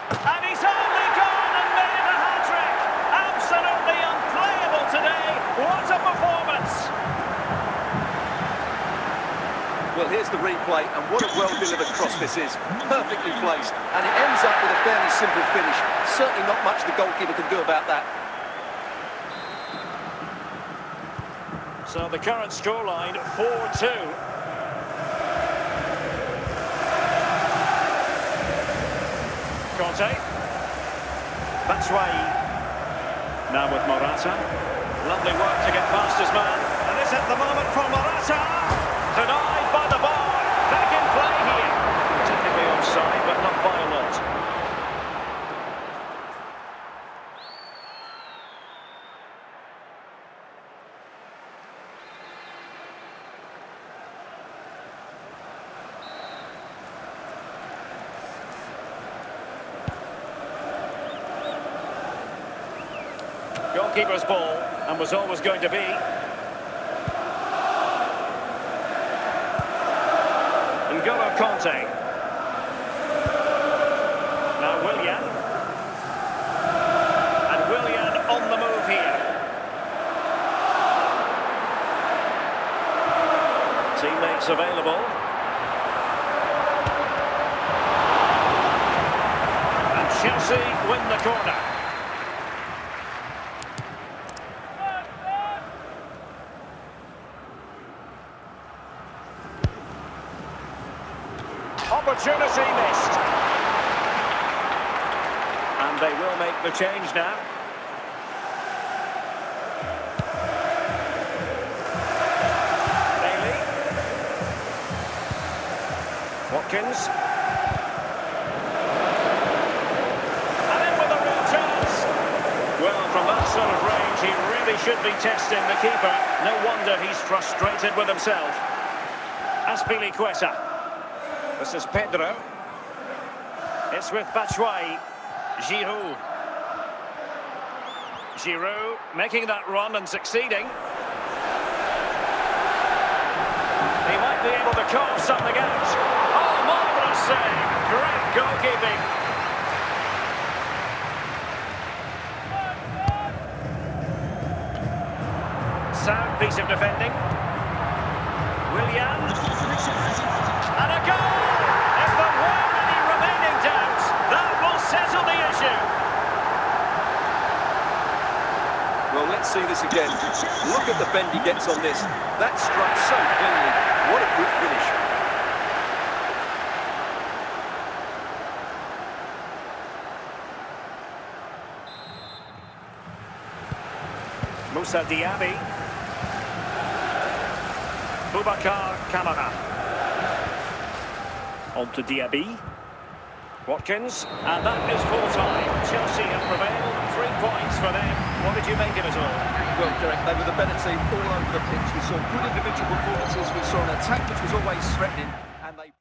And he's only gone and made a hat-trick. Absolutely unplayable today. What a performance. Well, here's the replay, and what a well-delivered cross this is. Perfectly placed, and it ends up with a fairly simple finish. Certainly not much the goalkeeper can do about that. So the current scoreline, 4-2. Conte. Batshuayi. Now with Morata. Lovely work to get past his man. And this is the moment for Morata. Denied by the bar. Back in play here. Technically offside, but not by a lot. Goalkeeper's ball, and was always going to be. N'Golo Conte. Now Willian. And Willian on the move here. Teammates available. And Chelsea win the corner. Opportunity missed. And they will make the change now. Bailey. Watkins. And in with a real chance. Well, from that sort of range, he really should be testing the keeper. No wonder he's frustrated with himself. Azpilicueta. This is Pedro. It's with Batshuayi. Giroud. Giroud making that run and succeeding. He might be able to carve something out. Oh, marvellous save. Great goalkeeping. Sound piece of defending. Willian. And a goal! If there were any remaining doubts, that will settle the issue. Well, let's see this again. Look at the bend he gets on this. That struck so cleanly. What a good finish. Moussa Diaby. Boubacar Kamara. On to Diaby. Watkins. And that is full-time. Chelsea have prevailed. 3 points for them. What did you make of it all? Well, Derek, they were the better team all over the pitch. We saw good individual performances. We saw an attack which was always threatening. And they...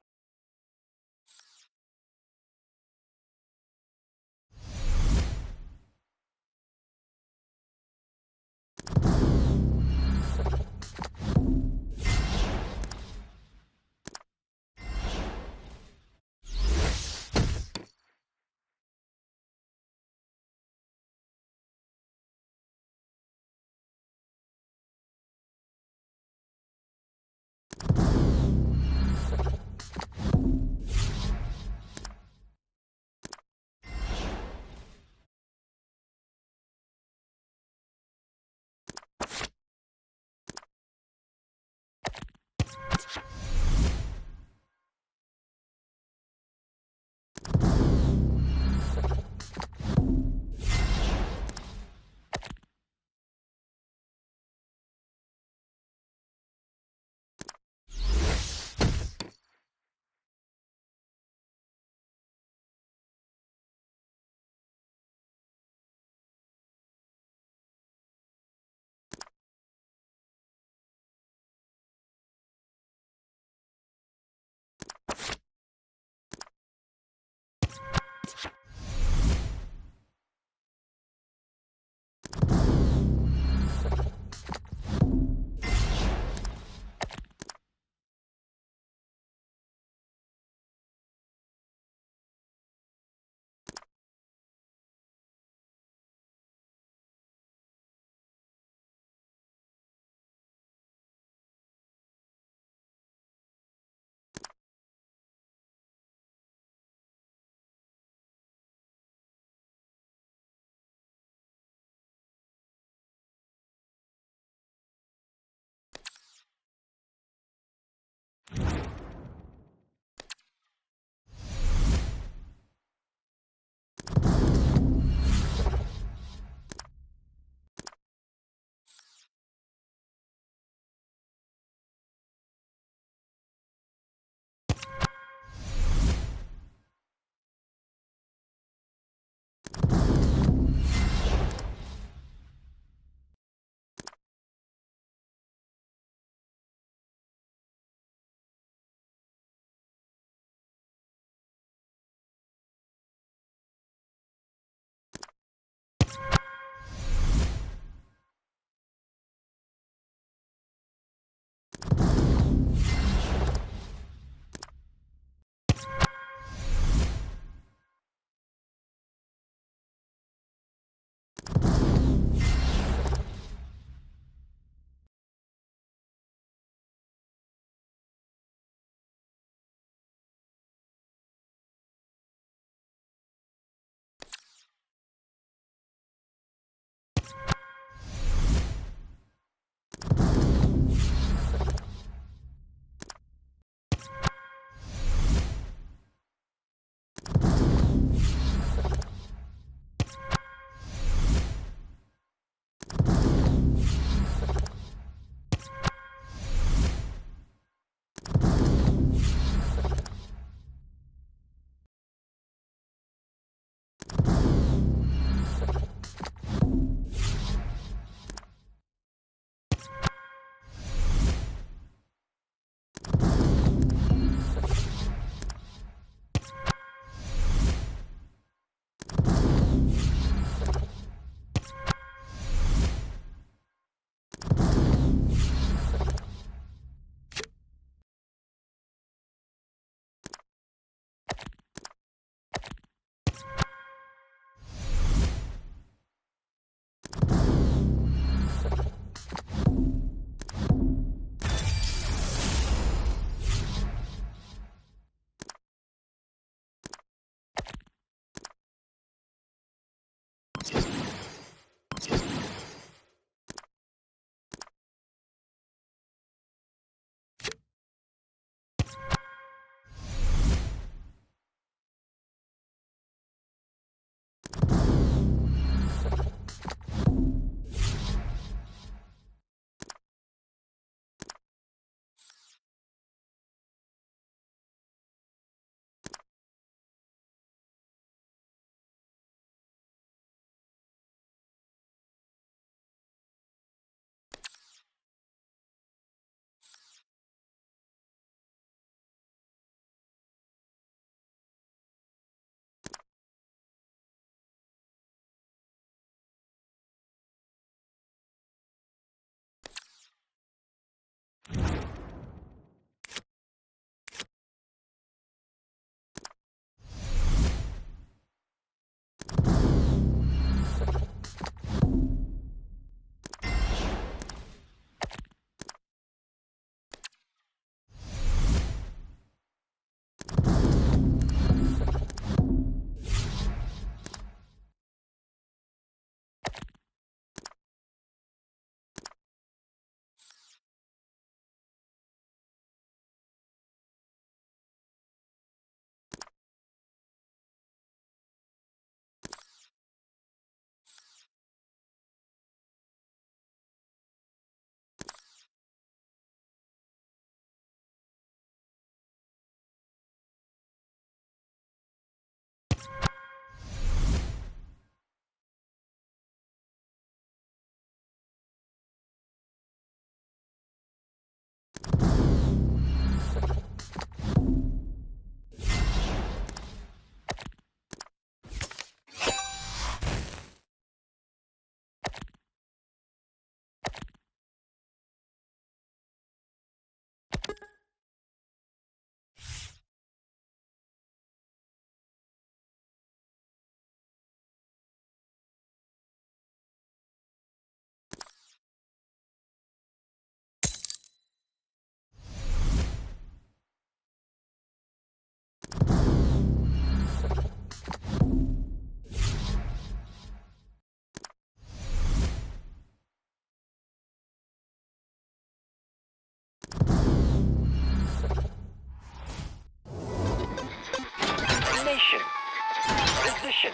competition.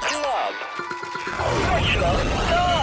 Club. Special stars.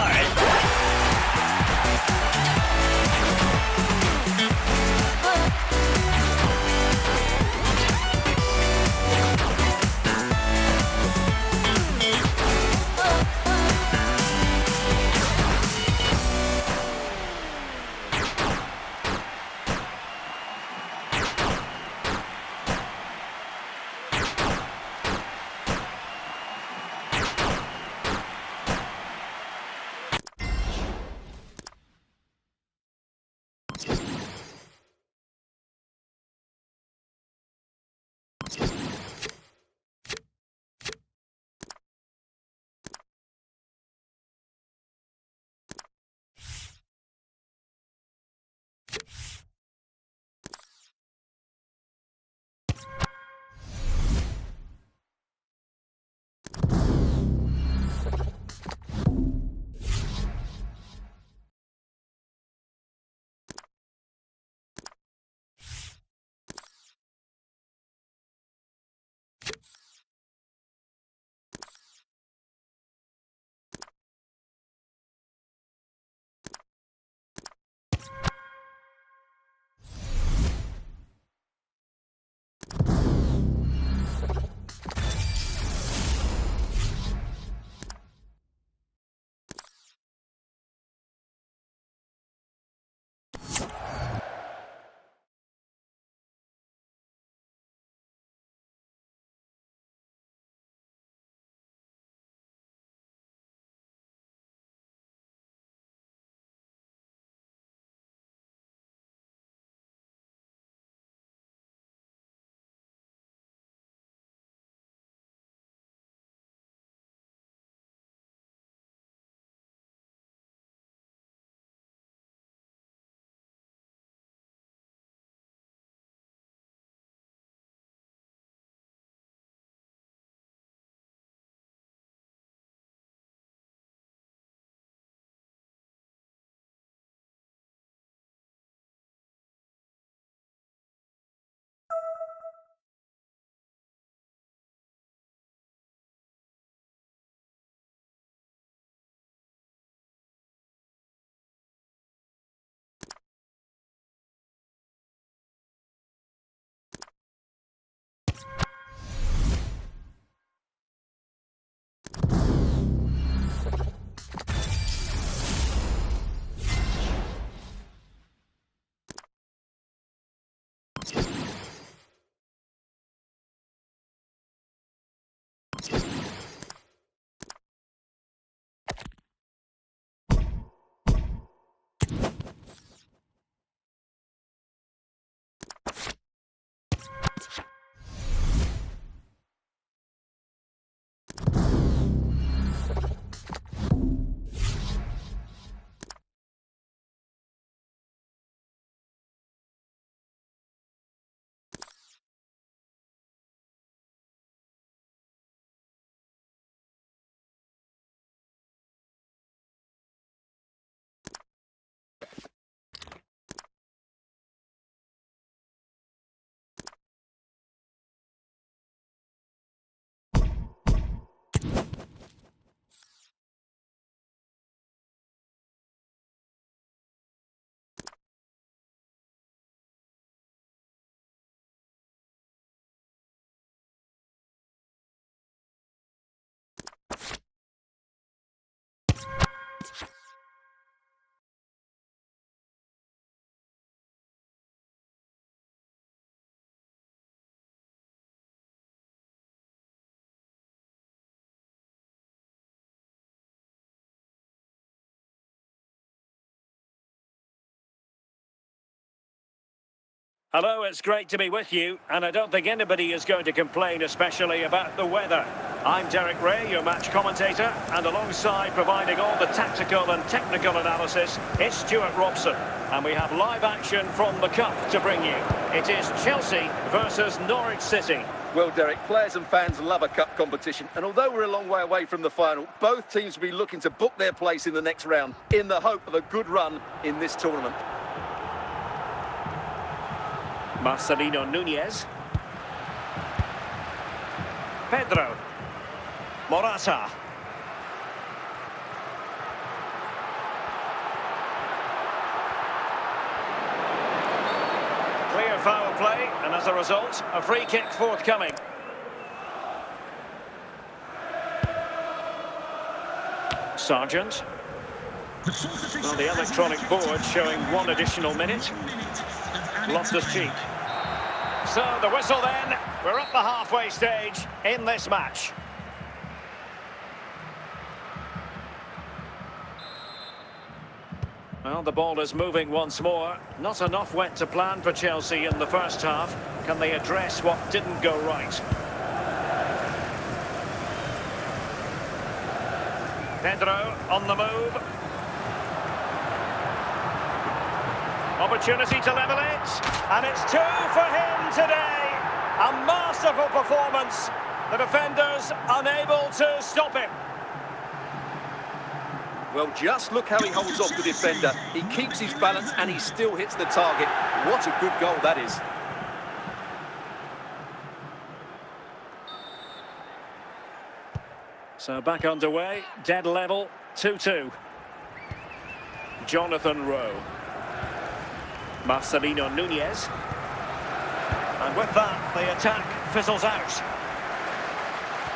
Hello, it's great to be with you, and I don't think anybody is going to complain, especially about the weather. I'm Derek Ray, your match commentator, and alongside providing all the tactical and technical analysis, it's Stuart Robson. And we have live action from the Cup to bring you. It is Chelsea versus Norwich City. Well, Derek, players and fans love a cup competition, and although we're a long way away from the final, both teams will be looking to book their place in the next round in the hope of a good run in this tournament. Marcelino Nunez. Pedro. Morata. Clear foul play, and as a result, a free kick forthcoming. Sargent. Well, the electronic board showing 1 additional minute. Loftus-Cheek. So the whistle then. We're at the halfway stage in this match. Well, the ball is moving once more. Not enough went to plan for Chelsea in the first half. Can they address what didn't go right? Pedro on the move. Opportunity to level it. And it's 2 for him today. A masterful performance. The defenders unable to stop him. Well, just look how he holds off the defender. He keeps his balance and he still hits the target. What a good goal that is. So back underway, dead level, 2-2. Jonathan Rowe. Marcelino Nunez. And with that, the attack fizzles out.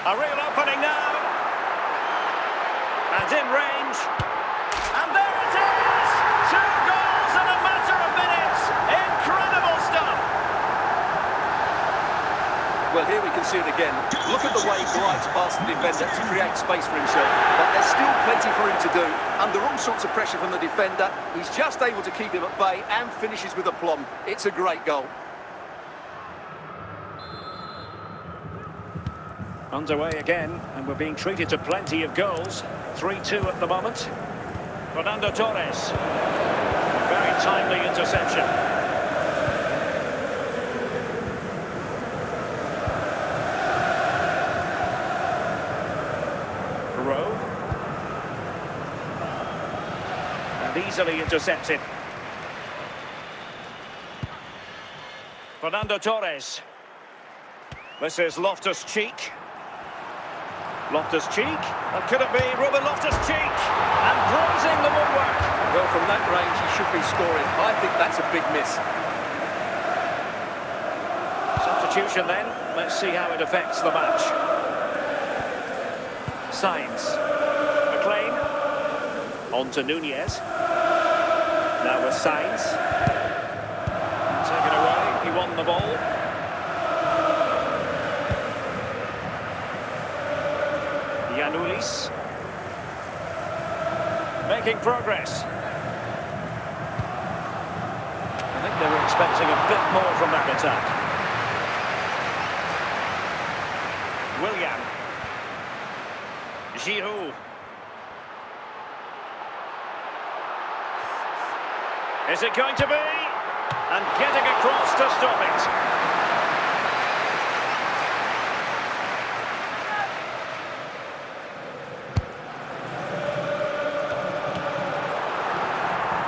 A real opening now. And in range. And there it is! 2 goals in a matter of minutes. Incredible stuff. Well, here we can see it again. Look at the way he glides past the defender to create space for himself. But there's still plenty for him to do. Under all sorts of pressure from the defender, he's just able to keep him at bay and finishes with aplomb. It's a great goal. Underway again, and we're being treated to plenty of goals. 3-2 at the moment. Fernando Torres. Very timely interception. Rowe. And easily intercepted. Fernando Torres. This is Loftus-Cheek. Loftus-Cheek, and could it be Ruben Loftus-Cheek? And closing the woodwork. Well, from that range, he should be scoring. I think that's a big miss. Substitution then. Let's see how it affects the match. Sainz. McLean. On to Nunez. Now with Sainz. Taken away, he won the ball. Giannoulis. Making progress. I think they were expecting a bit more from that attack. Willian. Giroud. Is it going to be? And getting across to stop it.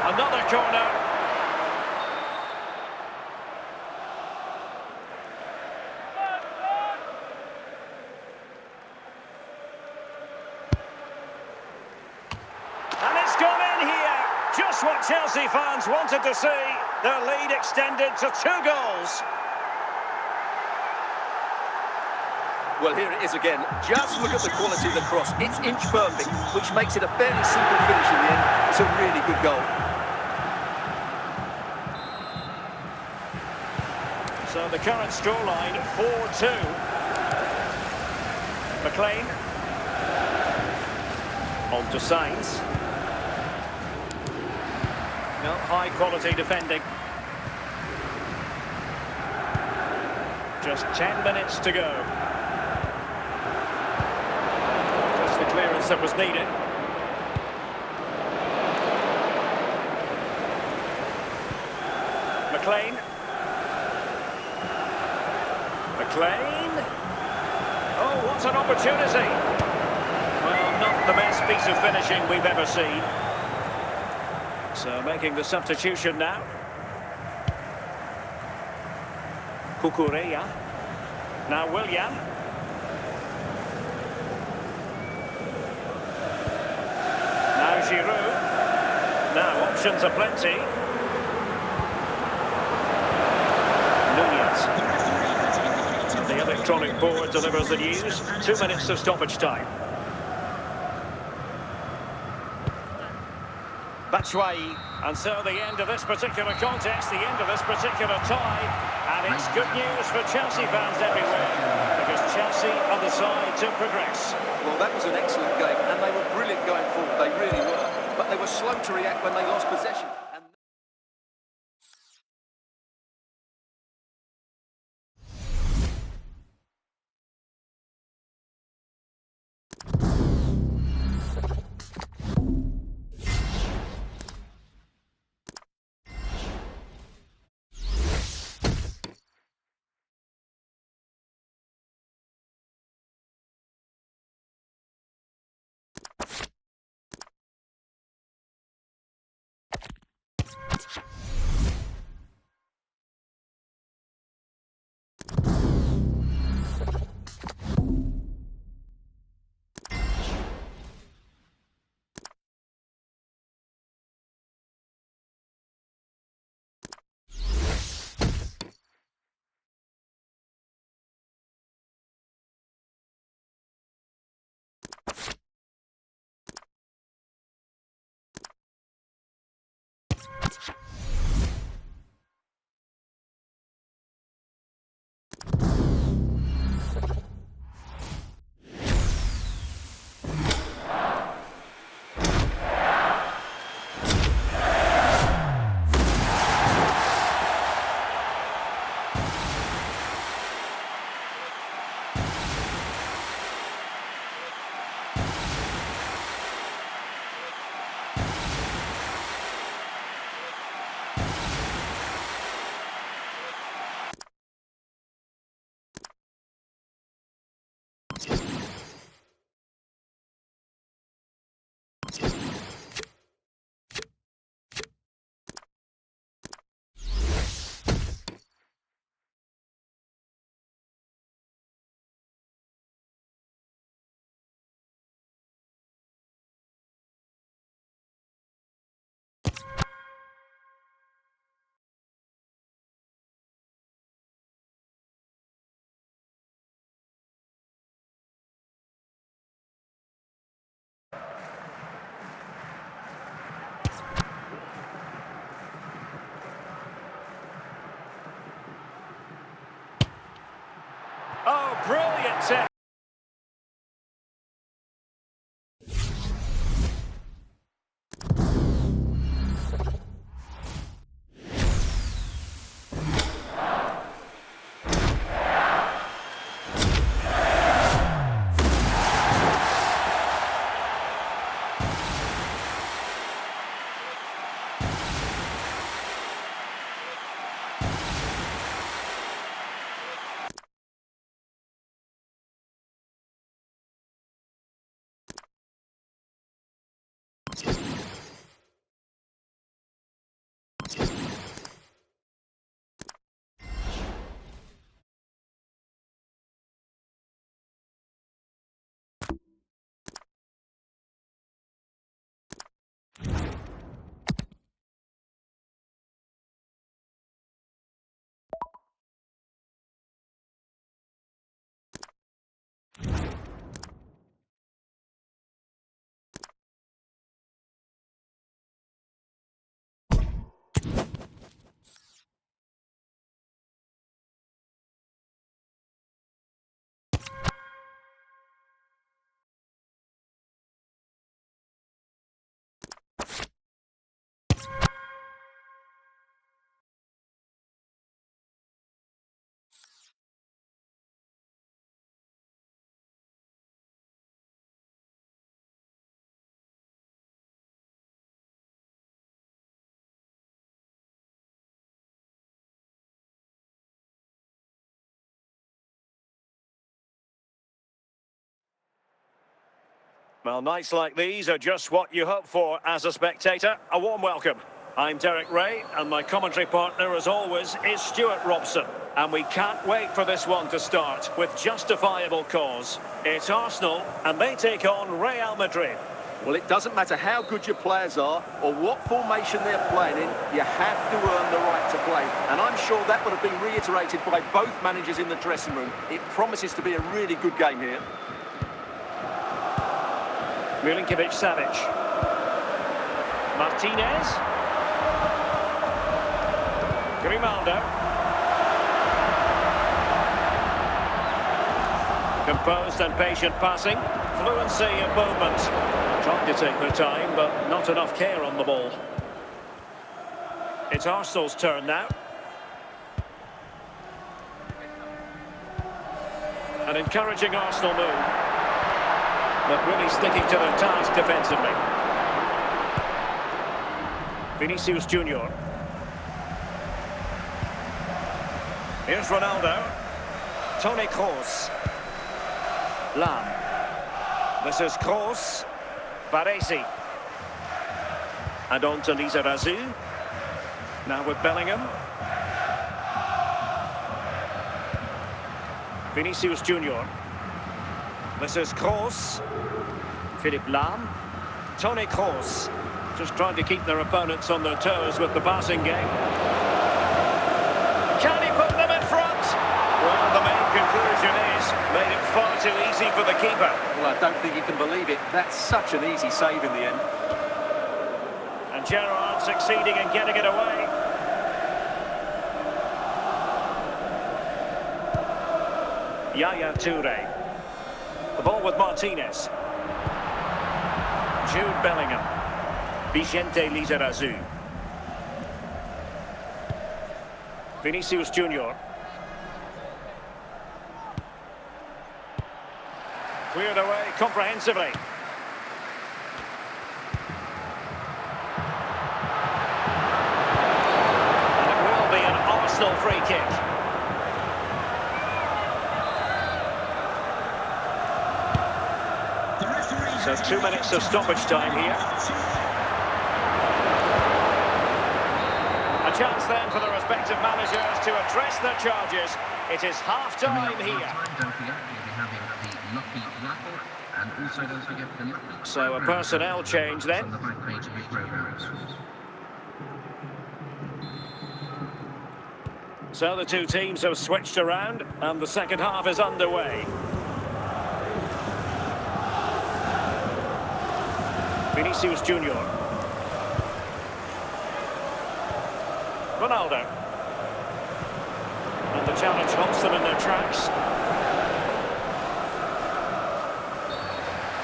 Another corner. And it's gone in here. Just what Chelsea fans wanted to see. Their lead extended to 2 goals. Well, here it is again. Just look at the quality of the cross. It's inch perfect, which makes it a fairly simple finish in the end. It's a really good goal. So the current scoreline, 4-2. McLean. On to Sainz. No, high quality defending. Just 10 minutes to go. Just the clearance that was needed. McLean. McLean. Oh, what an opportunity. Well, not the best piece of finishing we've ever seen. So making the substitution now. Cucurella. Now Willian. Options aplenty. Nunez. The electronic board delivers the news. 2 minutes of stoppage time. Batshuayi. And so the end of this particular contest, the end of this particular tie. And it's good news for Chelsea fans everywhere, because Chelsea are the side to progress. Well, that was an excellent game, and they were brilliant going forward. They really were. But they were slow to react when they lost possession. Oh, brilliant set. Well, nights like these are just what you hope for as a spectator. A warm welcome. I'm Derek Ray, and my commentary partner, as always, is Stuart Robson. And we can't wait for this one to start with justifiable cause. It's Arsenal, and they take on Real Madrid. Well, it doesn't matter how good your players are or what formation they're playing in, you have to earn the right to play. And I'm sure that would have been reiterated by both managers in the dressing room. It promises to be a really good game here. Milinkovic-Savic. Martinez. Grimaldo. Composed and patient passing. Fluency in movement. Trying to take their time, but not enough care on the ball. It's Arsenal's turn now. An encouraging Arsenal move, but really sticking to their task defensively. Vinicius Junior. Here's Ronaldo. Toni Kroos. Lam. This is Kroos. Baresi. And on to Lizarazu. Now with Bellingham. Vinicius Junior. This is Kroos. Philipp Lahm. Toni Kroos. Just trying to keep their opponents on their toes with the passing game. Can he put them in front? Well, the main conclusion is made it far too easy for the keeper. Well, I don't think you can believe it. That's such an easy save in the end. And Gerrard succeeding in getting it away. Yaya Toure. The ball with Martinez. Jude Bellingham. Vicente Lizarazu. Vinicius Junior. Cleared away comprehensively. And it will be an Arsenal free kick. So 2 minutes of stoppage time here. A chance then for the respective managers to address their charges. It is half-time here. So a personnel change then. So the two teams have switched around and the second half is underway. Vinicius Junior. Ronaldo. And the challenge halts them in their tracks.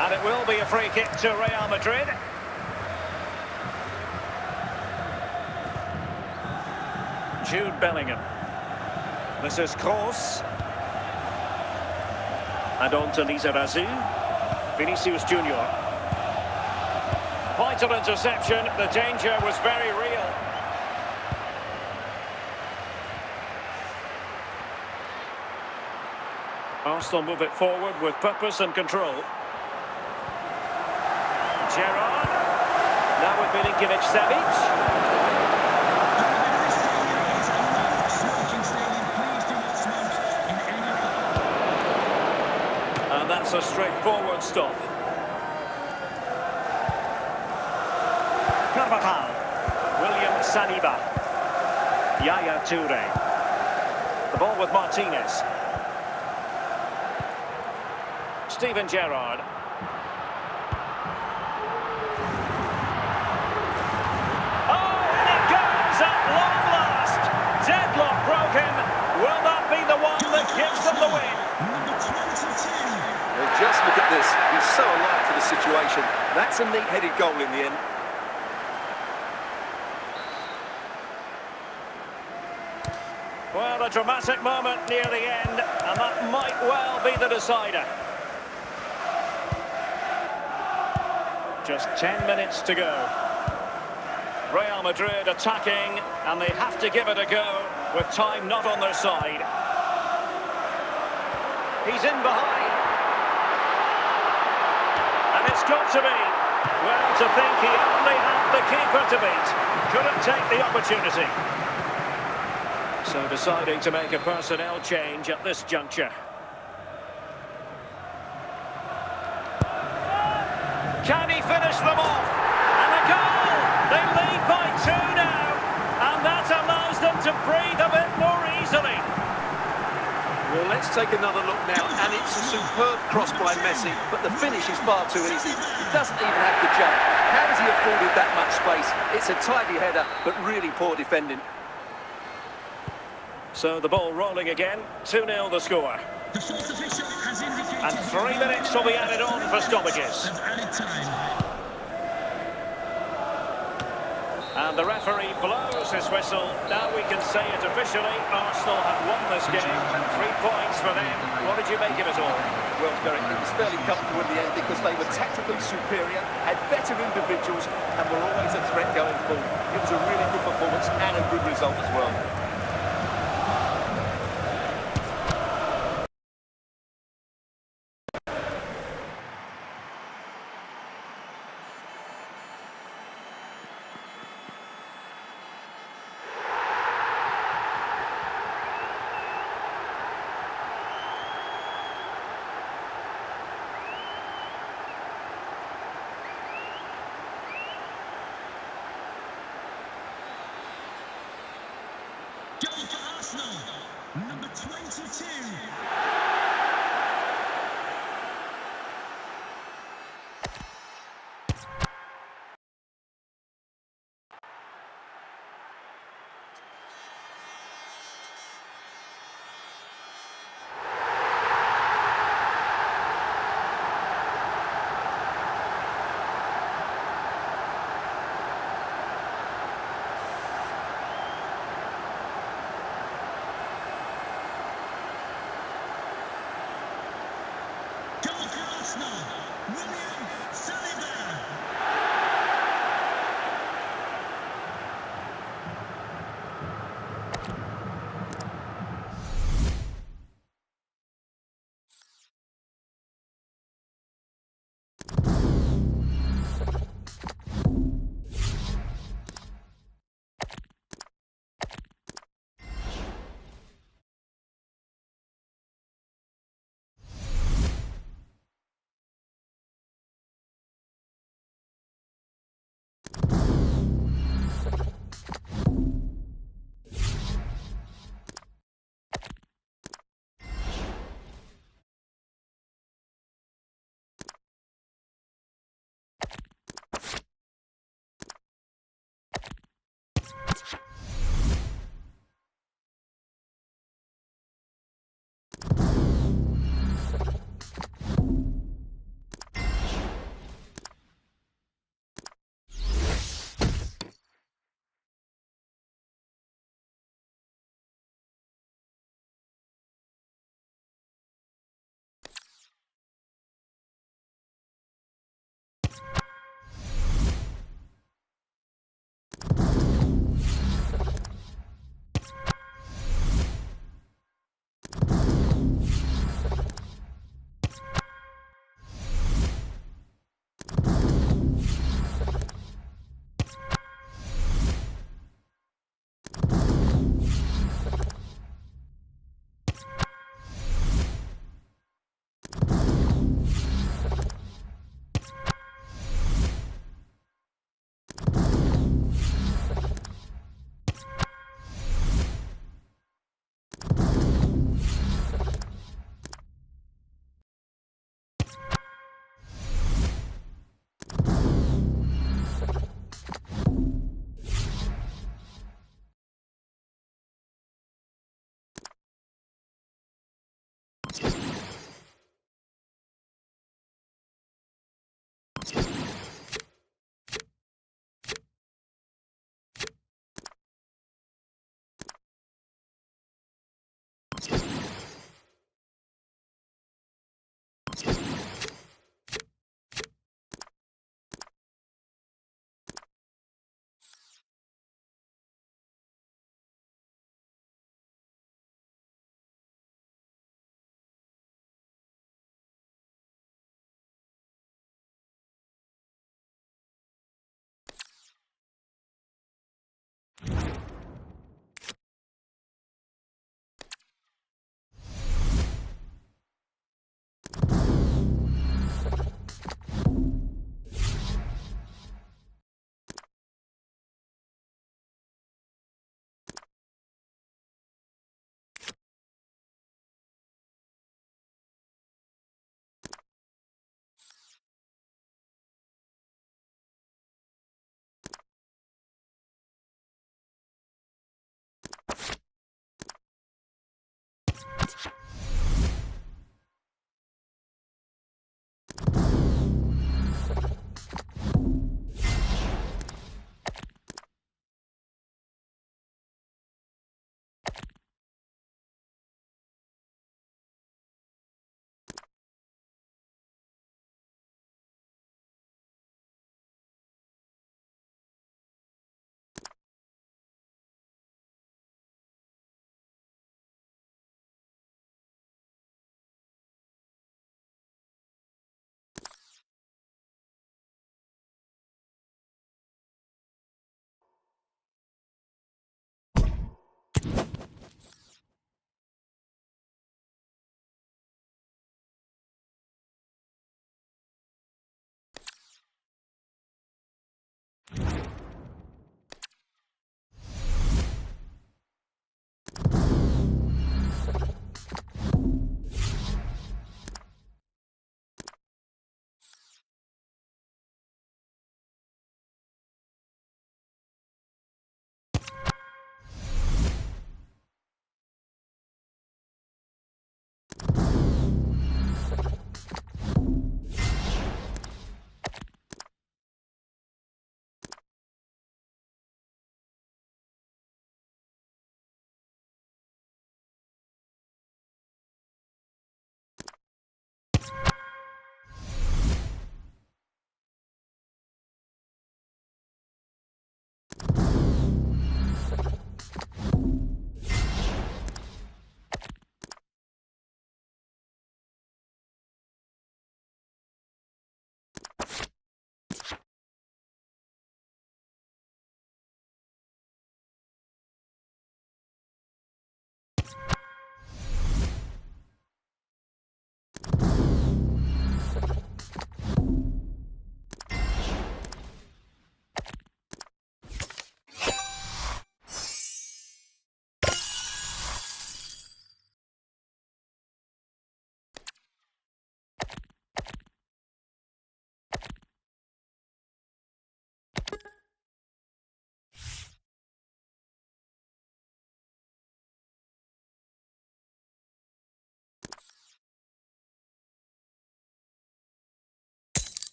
And it will be a free kick to Real Madrid. Jude Bellingham. This is Kroos. And on to Lizarazu. Vinicius Junior. Vital interception. The danger was very real. Arsenal move it forward with purpose and control. Gerrard. Now with Milinkovic-Savic. And that's a straightforward stop. Carvajal. William Saliba. Yaya Toure. The ball with Martinez. Steven Gerrard. Oh, and it goes at long last. Deadlock broken. Will that be the one that gives them the win? Well, just look at this. He's so alive to the situation. That's a neat-headed goal in the end. Well, a dramatic moment near the end, and that might well be the decider. Just 10 minutes to go. Real Madrid attacking, and they have to give it a go with time not on their side. He's in behind. And it's got to be. Well, to think he only had the keeper to beat. Couldn't take the opportunity. So deciding to make a personnel change at this juncture. Can he finish them off? And a goal! They lead by 2 now, and that allows them to breathe a bit more easily. Well, let's take another look now, and it's a superb cross by Messi, but the finish is far too easy. He doesn't even have to jump. How has he afforded that much space? It's a tidy header, but really poor defending. So the ball rolling again, 2-0 the score. The fourth official has indicated... And 3 minutes will be added on for stoppages. ...of added time. And the referee blows his whistle. Now we can say it officially. Arsenal have won this game. 3 points for them. What did you make of it all? Well, Derek, it was fairly comfortable in the end because they were tactically superior, had better individuals, and were always a threat going forward. It was a really good performance and a good result as well. Goal for Arsenal, number 22.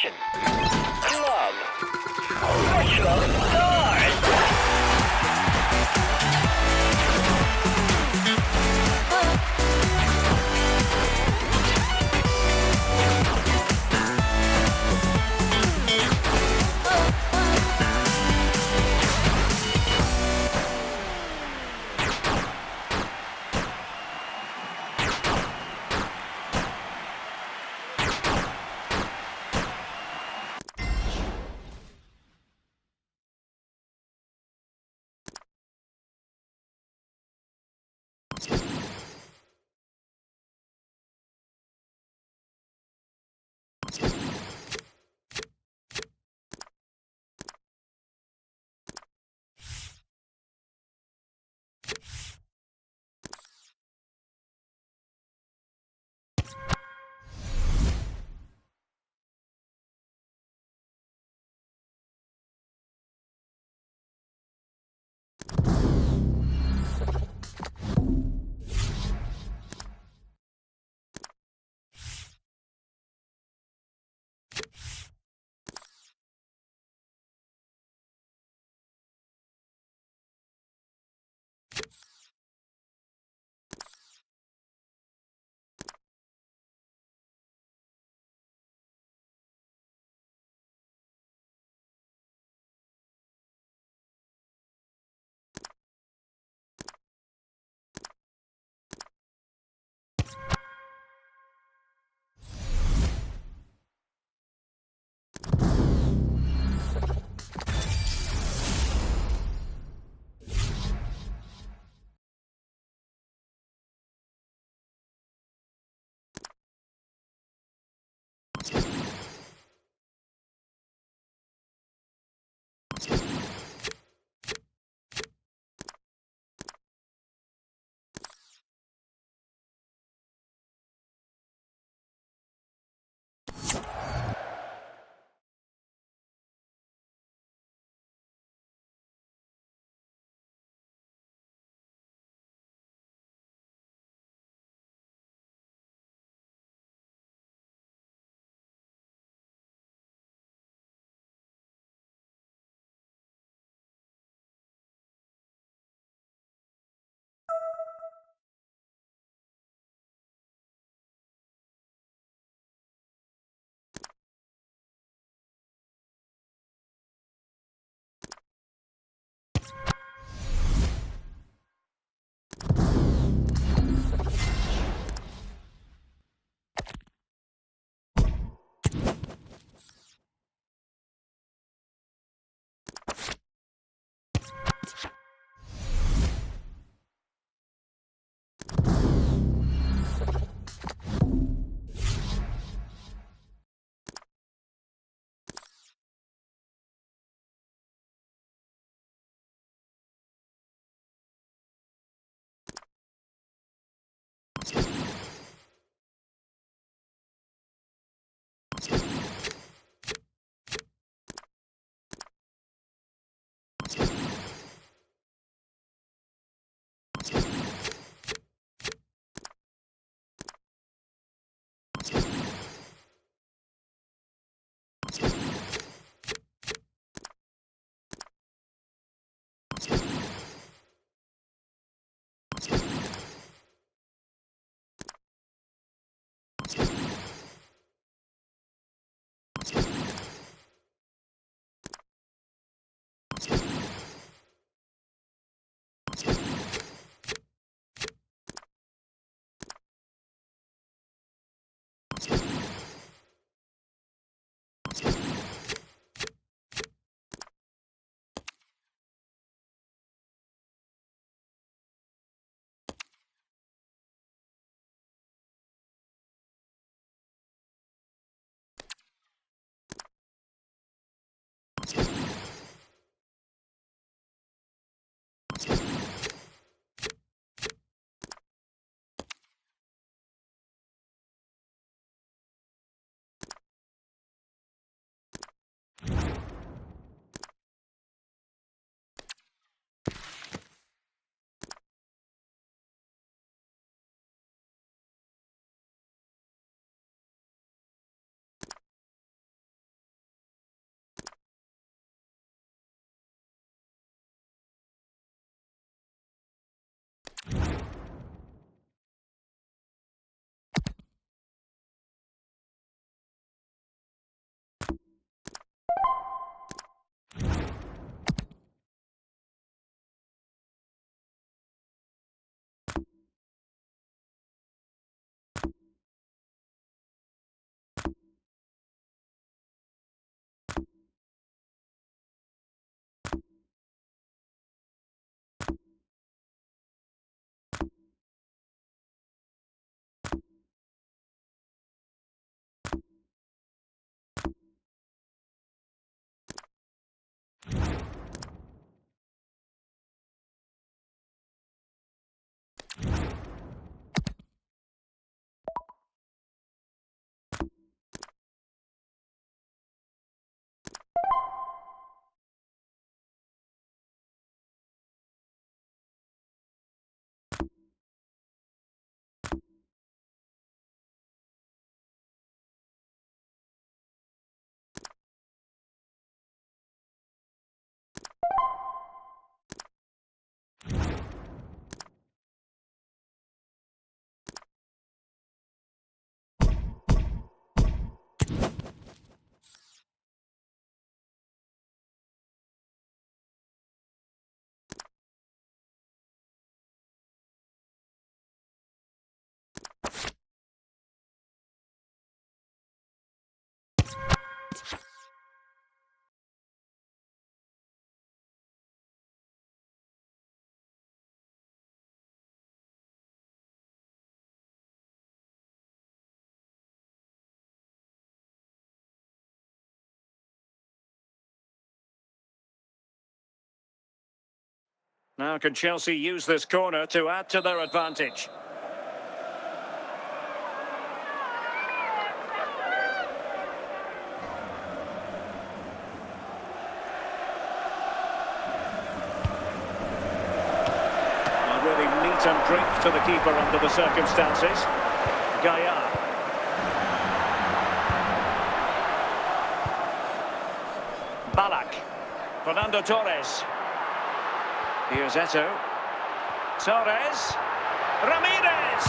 position. Club. Bachelor start. Now can Chelsea use this corner to add to their advantage? A really neat and drink to the keeper under the circumstances. Gaia. Ballack. Fernando Torres. Here's Eto'o. Torres. Ramirez.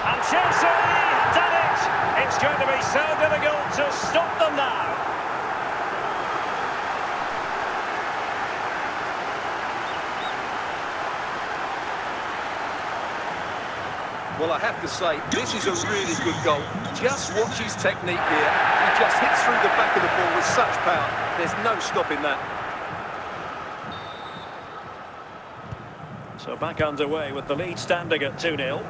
And Chelsea have done it. It's going to be so difficult to stop them now. Well, I have to say, this is a really good goal. Just watch his technique here. He just hits through the back of the ball with such power. There's no stopping that. So back underway with the lead standing at 2-0.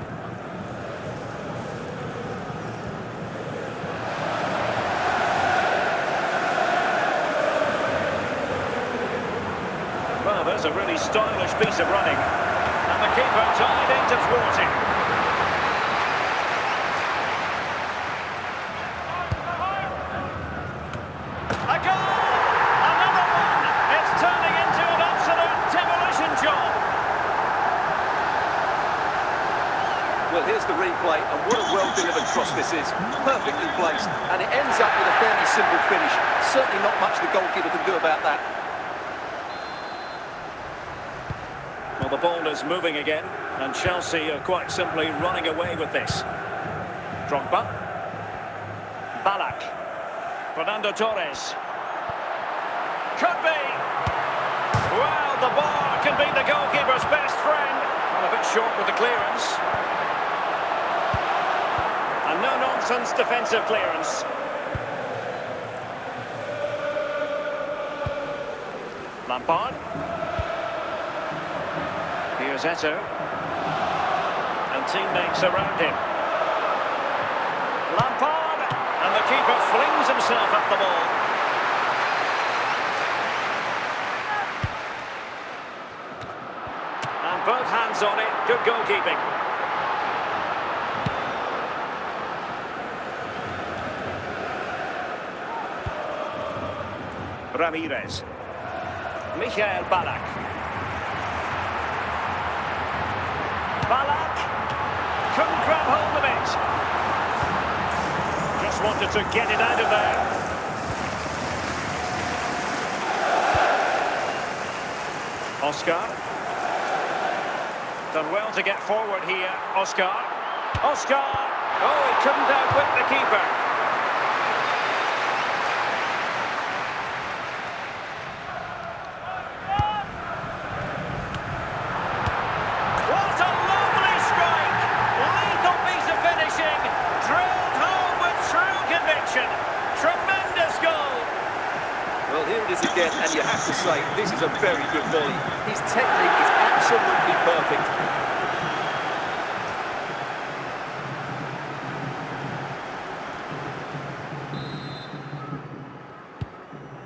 Well, there's a really stylish piece of running. And the keeper tied in to thwart him. A goal! Another one! It's turning into an absolute demolition job. Well, here's the replay, and what a well-delivered cross this is. Perfectly placed, and it ends up with a fairly simple finish. Certainly not much the goalkeeper can do about that. Well, the ball is moving again, and Chelsea are quite simply running away with this. Drogba. Ballack. Fernando Torres. Could be! Well, the bar can be the goalkeeper's best friend. Well, a bit short with the clearance. A no-nonsense defensive clearance. Lampard. Here's Eto'o. And teammates around him. Lampard. And the keeper flings himself at the ball. And both hands on it. Good goalkeeping. Ramirez. Michael Ballack. Ballack couldn't grab hold of it. Just wanted to get it out of there. Oscar. Done well to get forward here, Oscar. Oscar! Oh, he couldn't outwit the keeper. Tremendous goal! Well, here it is again, and you have to say, this is a very good volley. His technique is absolutely perfect.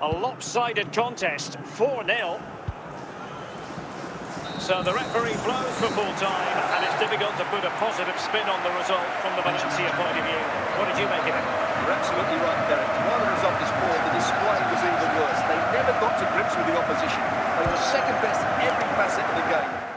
A lopsided contest, 4-0. So the referee blows for full time, and it's difficult to put a positive spin on the result from the Valencia point of view. What did you make of it? You're absolutely right, Derek. While the result is poor, the display was even worse. They never got to grips with the opposition. They were second best in every facet of the game.